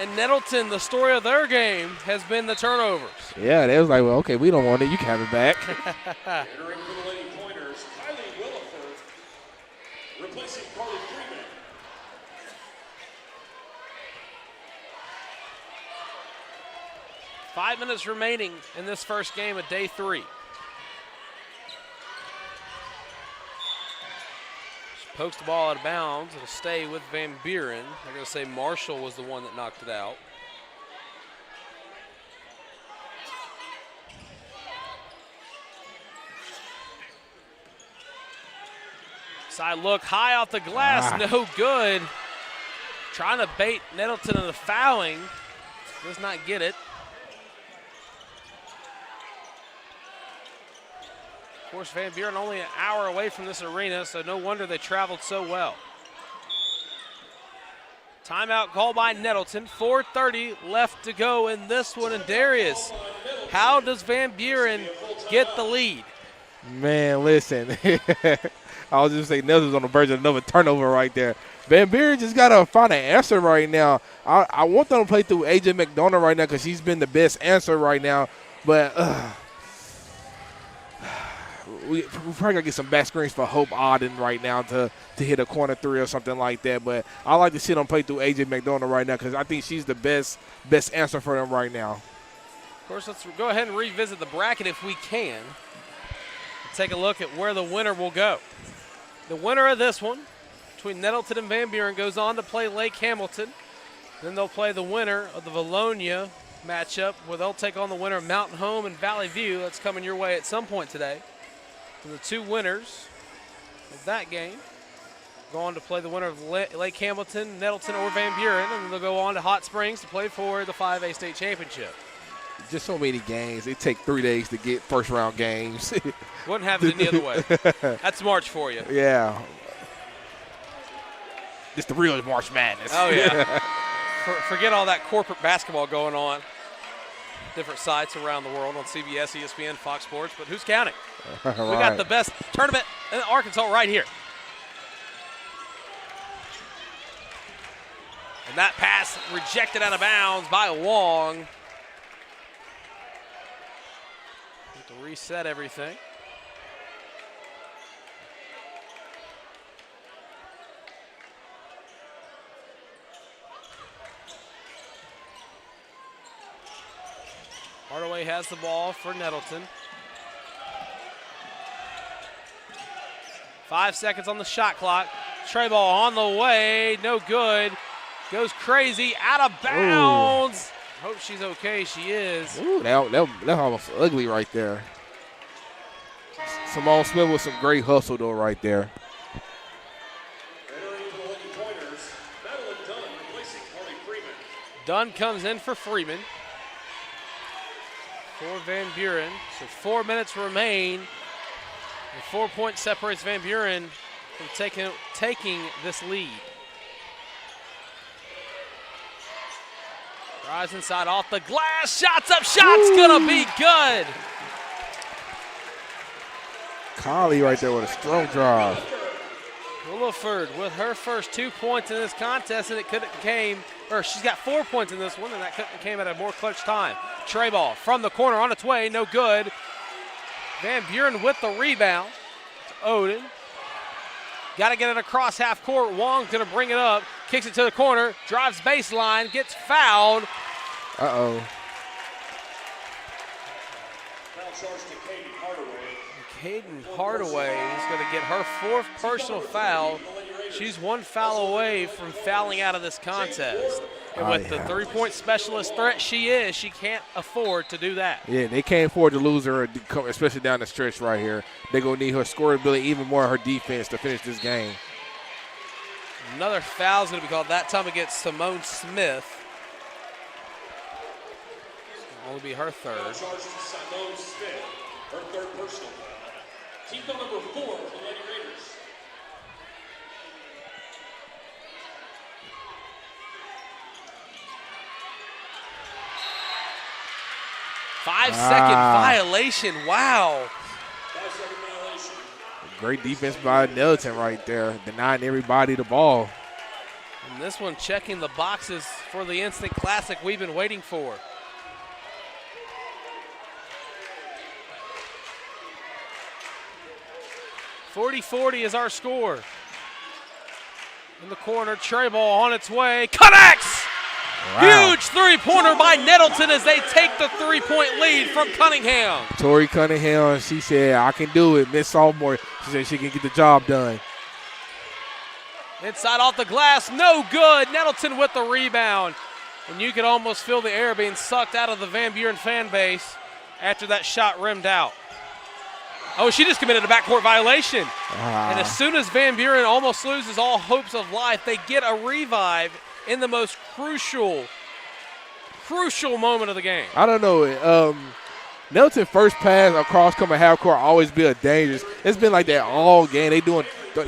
and Nettleton, the story of their game, has been the turnovers. Yeah, they was like, well, okay, we don't want it. You can have it back. Entering for the Lady Pointers, Kylie Williford, replacing Carly Freeman. Five minutes remaining in this first game of day 3. She pokes the ball out of bounds. It'll stay with Van Buren. They're going to say Marshall was the one that knocked it out. Side look, high off the glass, no good. Trying to bait Nettleton into fouling. Does not get it. Of course, Van Buren only an hour away from this arena, so no wonder they traveled so well. Timeout called by Nettleton. 4:30 left to go in this one. And Darius, how does Van Buren get the lead? Man, listen. I was just saying Nettleton's on the verge of another turnover right there. Van Buren just got to find an answer right now. I want them to play through A.J. McDonough right now because she's been the best answer right now. But we probably got to get some back screens for Hope Auden right now to hit a corner three or something like that. But I like to see them play through A.J. McDonough right now because I think she's the best answer for them right now. Of course, let's go ahead and revisit the bracket if we can. Take a look at where the winner will go. The winner of this one between Nettleton and Van Buren goes on to play Lake Hamilton. Then they'll play the winner of the Valonia matchup where they'll take on the winner of Mountain Home and Valley View. That's coming your way at some point today. So the two winners of that game go on to play the winner of Lake Hamilton, Nettleton, or Van Buren, and then they'll go on to Hot Springs to play for the 5A state championship. Just so many games. They take 3 days to get first-round games. Wouldn't have it any other way. That's March for you. Yeah. Just the real March Madness. Oh, yeah. Forget all that corporate basketball going on. Different sites around the world on CBS, ESPN, Fox Sports, but who's counting? We got the best tournament in Arkansas right here. And that pass rejected out of bounds by Wong. To reset everything. Hardaway has the ball for Nettleton. 5 seconds on the shot clock. Tray ball on the way, no good. Goes crazy, out of bounds. Ooh. Hope she's okay, she is. Ooh, that almost ugly right there. Simone Smith with some great hustle though right there. Dunn comes in for Freeman. For Van Buren. So 4 minutes remain. And 4 points separates Van Buren from taking this lead. Drives inside off the glass. Shots up. Shot's gonna be good. Collie right there with a strong drive. Williford with her first 2 points in this contest, and it could have came, or she's got 4 points in this one, and that could have came at a more clutch time. Tray ball from the corner on its way, no good. Van Buren with the rebound to Oden. Got to get it across half court. Wong's going to bring it up, kicks it to the corner, drives baseline, gets fouled. Uh-oh. Foul charge to Kaden Hardaway. Kaden Hardaway is going to get her 4th personal foul. She's 1 foul away from fouling out of this contest. And with the three-point specialist threat she is, she can't afford to do that. Yeah, they can't afford to lose her, especially down the stretch right here. They're going to need her scoring ability, even more her defense to finish this game. Another foul is going to be called, that time against Simone Smith. It's going to only be her 3rd. Foul charge to Simone Smith, her 3rd personal foul. Team foul number 4 for the Lady Raiders. 5-second violation. Wow. 5-second violation. Great defense by Nettleton right there, denying everybody the ball. And this one checking the boxes for the instant classic we've been waiting for. .40 is our score. In the corner, tray ball on its way, connects! Wow. Huge three-pointer by Nettleton as they take the 3-point lead from Cunningham. Tori Cunningham, she said, I can do it. Miss Sophomore, she said she can get the job done. Inside off the glass, no good. Nettleton with the rebound. And you could almost feel the air being sucked out of the Van Buren fan base after that shot rimmed out. Oh, she just committed a backcourt violation. And as soon as Van Buren almost loses all hopes of life, they get a revive in the most crucial moment of the game. I don't know. Nettleton first pass across coming half court always be a dangerous. It's been like that all game. They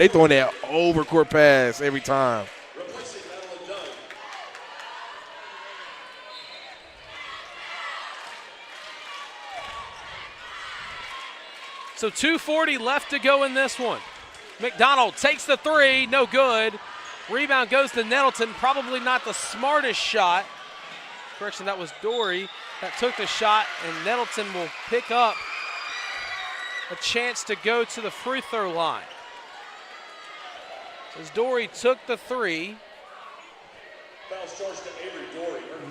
throwing that over court pass every time. So 2:40 left to go in this one. McDonald takes the three, no good. Rebound goes to Nettleton, probably not the smartest shot. Correction, that was Dory that took the shot, and Nettleton will pick up a chance to go to the free throw line. As Dory took the three,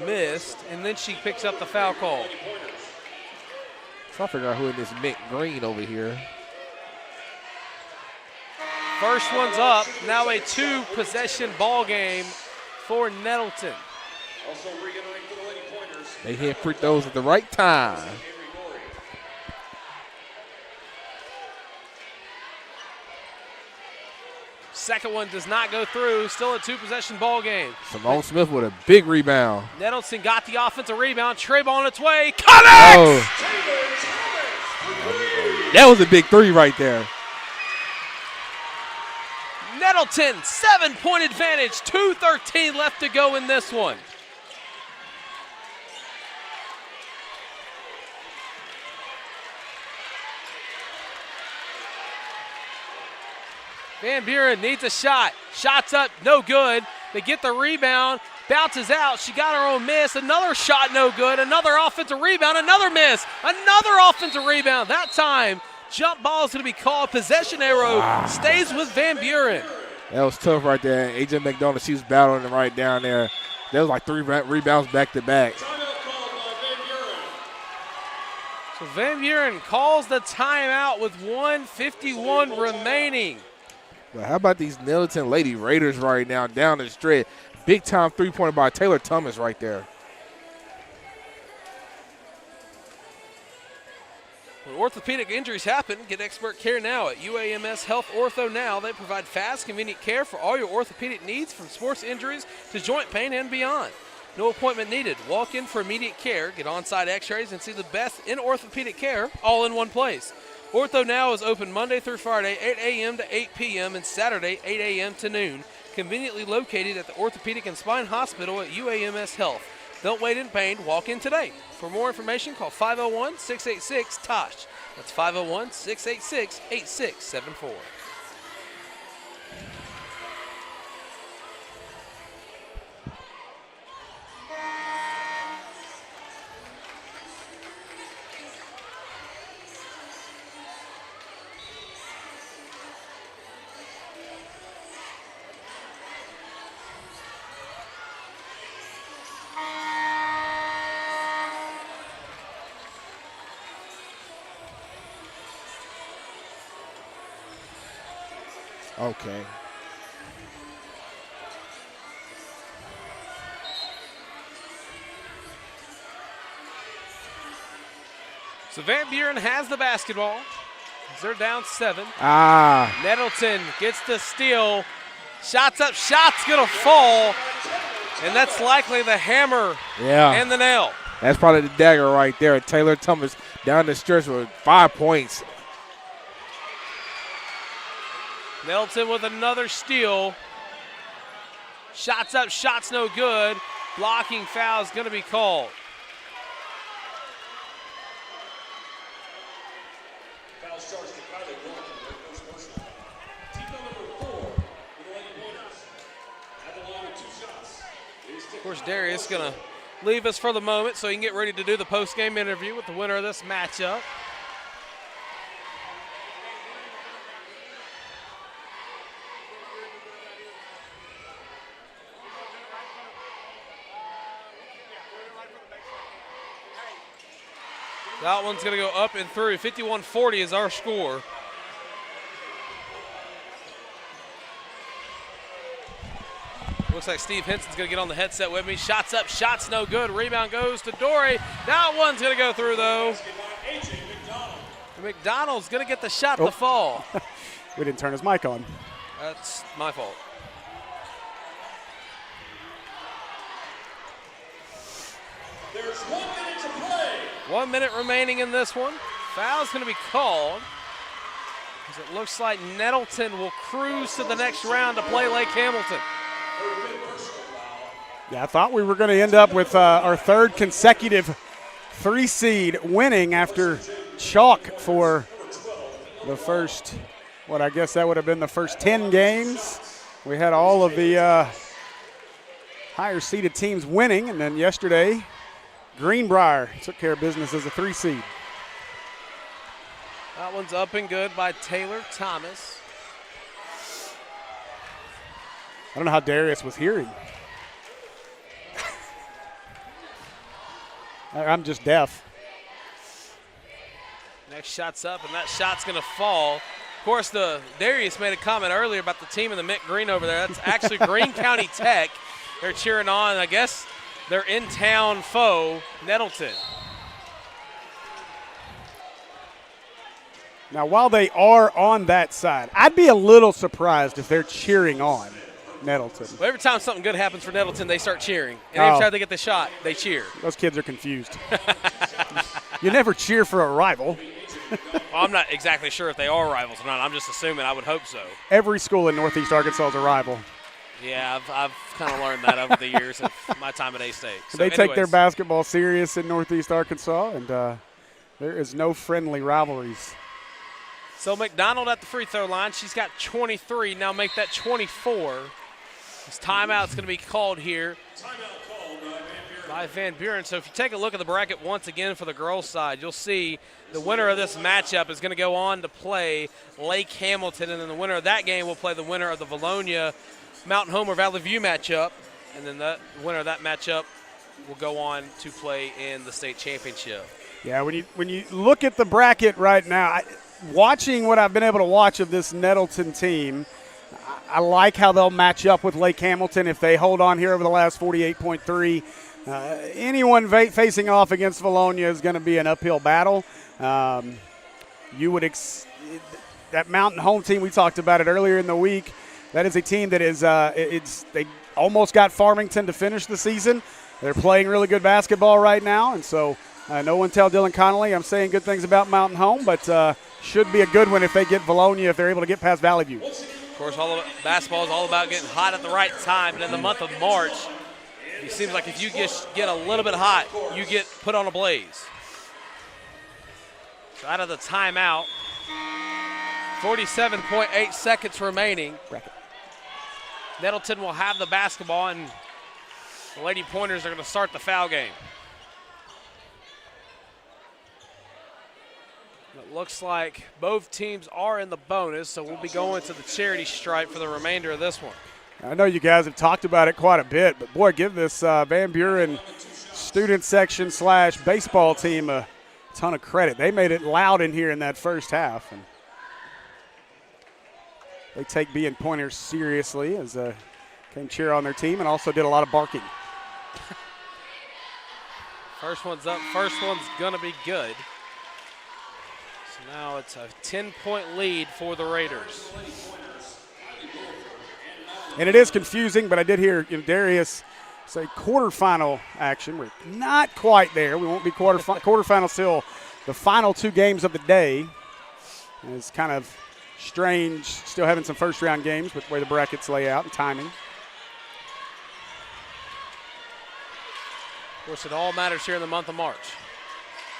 missed, and then she picks up the foul call. Trying to figure out who in this mint green over here. First one's up. Now a 2-possession ball game for Nettleton. They hit free throws at the right time. Second one does not go through. Still a 2-possession ball game. Simone Smith with a big rebound. Nettleton got the offensive rebound. Trey on its way. Connects! Oh. That was a big three right there. Nettleton, 7-point advantage. 2:13 left to go in this one. Van Buren needs a shot. Shot's up, no good. They get the rebound, bounces out. She got her own miss. Another shot, no good. Another offensive rebound, another miss. Another offensive rebound. That time, jump ball is going to be called. Possession arrow stays with Van Buren. That was tough right there. AJ McDonald, she was battling it right down there. That was like 3 rebounds back to back. So Van Buren calls the timeout with 1:51 remaining. But how about these Nettleton Lady Raiders right now down the stretch? Big time 3-pointer by Taylor Thomas right there. When orthopedic injuries happen, get expert care now at UAMS Health Ortho Now. They provide fast, convenient care for all your orthopedic needs, from sports injuries to joint pain and beyond. No appointment needed. Walk in for immediate care, get on-site x-rays, and see the best in orthopedic care all in one place. Ortho Now is open Monday through Friday, 8 a.m. to 8 p.m. and Saturday, 8 a.m. to noon. Conveniently located at the Orthopedic and Spine Hospital at UAMS Health. Don't wait in pain. Walk in today. For more information, call 501-686-TOSH. That's 501-686-8674. Okay. So Van Buren has the basketball. They're down 7. Nettleton gets the steal. Shots up, shot's gonna fall. And that's likely the hammer and the nail. That's probably the dagger right there. Taylor Thomas down the stretch with 5 points. Nettleton with another steal. Shots up, shots no good. Blocking foul is going to be called. Of course, Darius is going to leave us for the moment so he can get ready to do the post-game interview with the winner of this matchup. That one's going to go up and through. 51-40 is our score. Looks like Steve Henson's going to get on the headset with me. Shots up, shots no good. Rebound goes to Dory. That one's going to go through, though. McDonald's going to get the shot to fall. We didn't turn his mic on. That's my fault. There's 1 minute to play. 1 minute remaining in this one. Foul's going to be called, as it looks like Nettleton will cruise to the next round to play Lake Hamilton. Yeah, I thought we were going to end up with our 3rd consecutive 3 seed winning after chalk for the first, I guess that would have been the first 10 games. We had all of the higher seeded teams winning, and then yesterday, Greenbrier took care of business as a 3 seed. That one's up and good by Taylor Thomas. I don't know how Darius was hearing. I'm just deaf. Next shot's up, and that shot's going to fall. Of course, Darius made a comment earlier about the team in the mint green over there. That's actually Greene County Tech. They're cheering on, I guess, their in-town foe, Nettleton. Now, while they are on that side, I'd be a little surprised if they're cheering on Nettleton. Well, every time something good happens for Nettleton, they start cheering. And every time they get the shot, they cheer. Those kids are confused. You never cheer for a rival. Well, I'm not exactly sure if they are rivals or not. I'm just assuming. I would hope so. Every school in Northeast Arkansas is a rival. Yeah, I've kind of learned that over the years of my time at A-State. So they take their basketball serious in Northeast Arkansas, and there is no friendly rivalries. So McDonald at the free throw line. She's got 23. Now make that 24. This timeout's going to be called here by Van Buren. So if you take a look at the bracket once again for the girls' side, you'll see the winner of this matchup is going to go on to play Lake Hamilton, and then the winner of that game will play the winner of the Valonia Mountain Home or Valley View matchup, and then the winner of that matchup will go on to play in the state championship. Yeah, when you look at the bracket right now, watching what I've been able to watch of this Nettleton team, I like how they'll match up with Lake Hamilton if they hold on here over the last 48.3. Anyone facing off against Valonia is going to be an uphill battle. You would that Mountain Home team, we talked about it earlier in the week. That is a team that is they almost got Farmington to finish the season. They're playing really good basketball right now, and so no one tell Dylan Connolly I'm saying good things about Mountain Home, but should be a good one if they get Valonia, if they're able to get past Valley View. Of course, basketball is all about getting hot at the right time, and in the month of March, it seems like if you just get a little bit hot, you get put on a blaze. So out of the timeout, 47.8 seconds remaining. Nettleton will have the basketball, and the Lady Pointers are going to start the foul game. It looks like both teams are in the bonus, so we'll be going to the charity stripe for the remainder of this one. I know you guys have talked about it quite a bit, but boy, give this Van Buren student section / baseball team a ton of credit. They made it loud in here in that first half, and they take being Pointers seriously as came cheer on their team and also did a lot of barking. First one's up. First one's going to be good. So now it's a 10-point lead for the Raiders. And it is confusing, but I did hear Darius say quarterfinal action. We're not quite there. We won't be quarterfinal till the final 2 games of the day. It's kind of strange, still having some first-round games with the way the brackets lay out and timing. Of course, it all matters here in the month of March.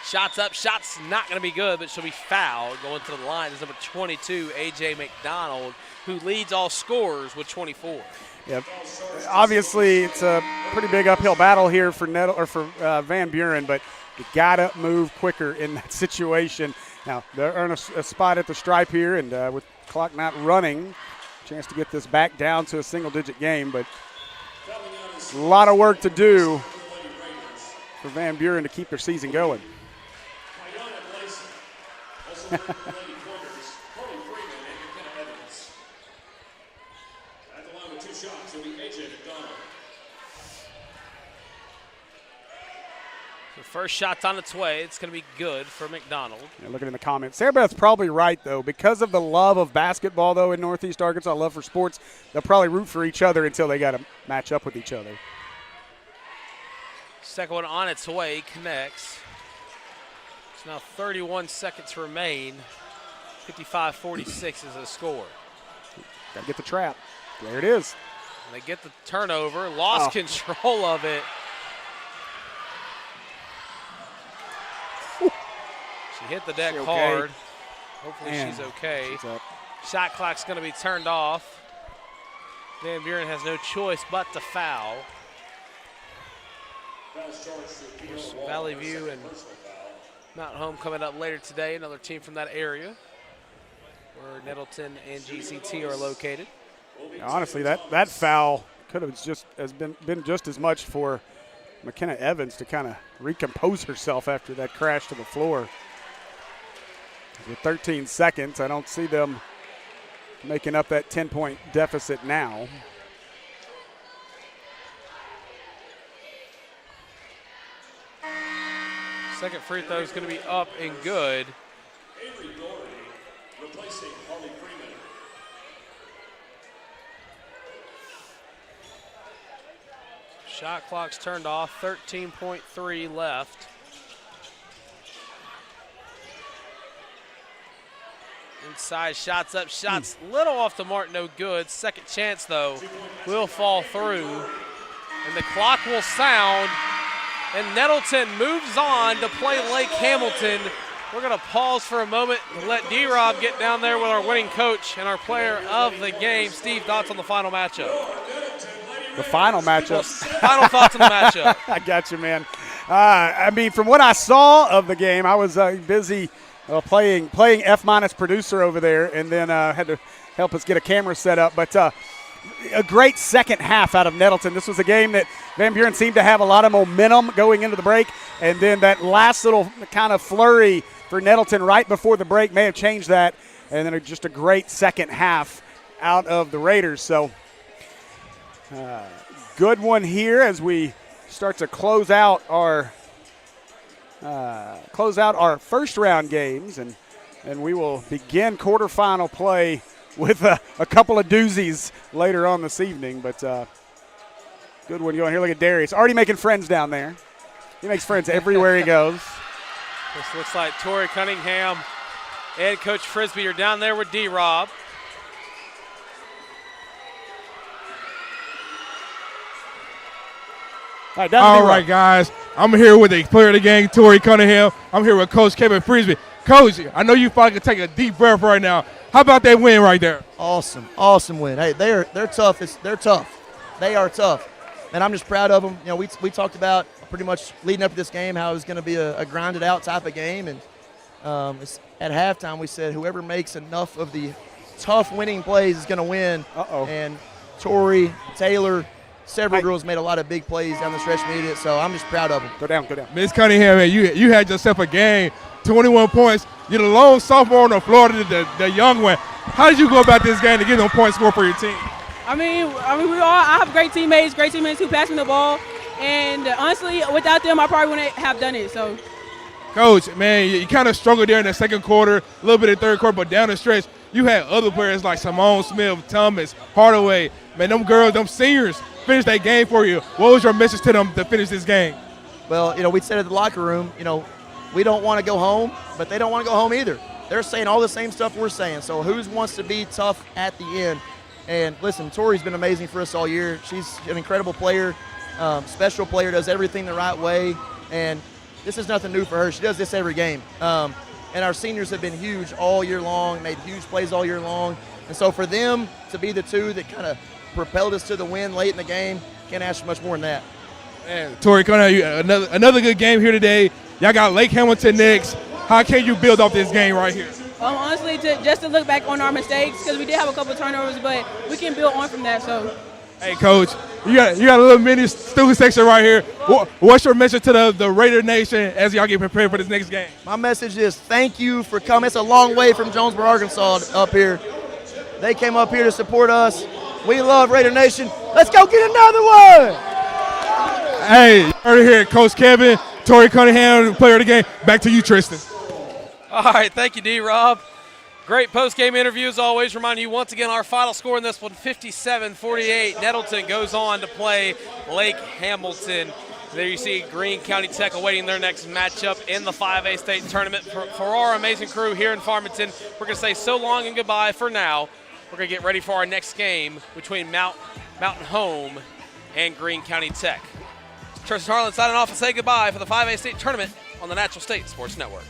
Shots up, shots not going to be good, but she'll be fouled. Going to the line is number 22, A.J. McDonald, who leads all scorers with 24. Yeah, obviously it's a pretty big uphill battle here for Van Buren, but you got to move quicker in that situation. Now, they're in a spot at the stripe here, and with the clock not running, chance to get this back down to a single-digit game, but a lot of work to do for Van Buren to keep their season going. The first shot's on its way. It's going to be good for McDonald. Yeah, looking in the comments, Sarah Beth's probably right, though. Because of the love of basketball, though, in Northeast Arkansas, love for sports, they'll probably root for each other until they got to match up with each other. Second one on its way, connects. It's now 31 seconds remain. 55-46 is the score. Got to get the trap. There it is. And they get the turnover, lost control of it. She hit the deck hard. Hopefully Man, she's okay. she's up. Shot clock's going to be turned off. Van Buren has no choice but to foul. Valley View and Mountain Home coming up later today, another team from that area where Nettleton and GCT are located. Honestly, that foul could have been just as much for McKenna Evans to kind of recompose herself after that crash to the floor. With 13 seconds, I don't see them making up that 10-point deficit now. Second free throw is going to be up and good. Avery Doherty replacing Harley Freeman. Shot clock's turned off, 13.3 left. Inside, shots up, shots little off the mark, no good. Second chance, though, will fall through. And the clock will sound. And Nettleton moves on to play Lake Hamilton. We're going to pause for a moment to let D-Rob get down there with our winning coach and our player of the game. Steve, thoughts on the final matchup? The final matchup. Final thoughts on the matchup. I got you, man. I mean, from what I saw of the game, I was busy playing F- producer over there, and then had to help us get a camera set up. But a great second half out of Nettleton. This was a game that Van Buren seemed to have a lot of momentum going into the break, and then that last little kind of flurry for Nettleton right before the break may have changed that, and then just a great second half out of the Raiders. So good one here as we start to close out our first round games, and we will begin quarterfinal play with a couple of doozies later on this evening. But good one going here. Look at Darius. Already making friends down there. He makes friends everywhere he goes. This looks like Tori Cunningham and Coach Frisbee are down there with D-Rob. All right, guys. I'm here with the player of the game, Tori Cunningham. I'm here with Coach Kevin Frisbee. Coach, I know you probably can take a deep breath right now. How about that win right there? Awesome win. Hey, they're tough. They're tough. They are tough, and I'm just proud of them. You know, we talked about pretty much leading up to this game how it was going to be a grinded out type of game, and at halftime we said whoever makes enough of the tough winning plays is going to win. And Tori, Taylor, several girls made a lot of big plays down the stretch immediate, so I'm just proud of them. Go down. Miss Cunningham, man, you had yourself a game, 21 points. You're the lone sophomore on the floor, the young one. How did you go about this game to get them points scored for your team? I have great teammates who pass me the ball, and honestly, without them, I probably wouldn't have done it. So, Coach, man, you kind of struggled there in the second quarter, a little bit in the third quarter, but down the stretch, you had other players like Simone Smith, Thomas, Hardaway. Man, them girls, them seniors, finished that game for you. What was your message to them to finish this game? Well, we said at the locker room, we don't want to go home, but they don't want to go home either. They're saying all the same stuff we're saying. So who wants to be tough at the end? And listen, Tori's been amazing for us all year. She's an incredible player, special player, does everything the right way. And this is nothing new for her. She does this every game. And our seniors have been huge all year long, made huge plays all year long. And so for them to be the two that kind of propelled us to the win late in the game, can't ask for much more than that. Man, Tori, another good game here today. Y'all got Lake Hamilton next. How can you build off this game right here? Honestly, just to look back on our mistakes, because we did have a couple of turnovers, but we can build on from that. So, hey, Coach, you got a little mini student section right here. What's your message to the Raider Nation as y'all get prepared for this next game? My message is thank you for coming. It's a long way from Jonesboro, Arkansas up here. They came up here to support us. We love Raider Nation. Let's go get another one. Hey, you heard it here, Coach Kevin, Tori Cunningham, player of the game. Back to you, Tristan. All right, thank you, D-Rob. Great post-game interview as always. Remind you once again our final score in this one, 57-48. Nettleton goes on to play Lake Hamilton. There you see Greene County Tech awaiting their next matchup in the 5A state tournament. For our amazing crew here in Farmington, we're going to say so long and goodbye for now. We're going to get ready for our next game between Mountain Home and Greene County Tech. Tristan Harlan signing off and say goodbye for the 5A state tournament on the Natural State Sports Network.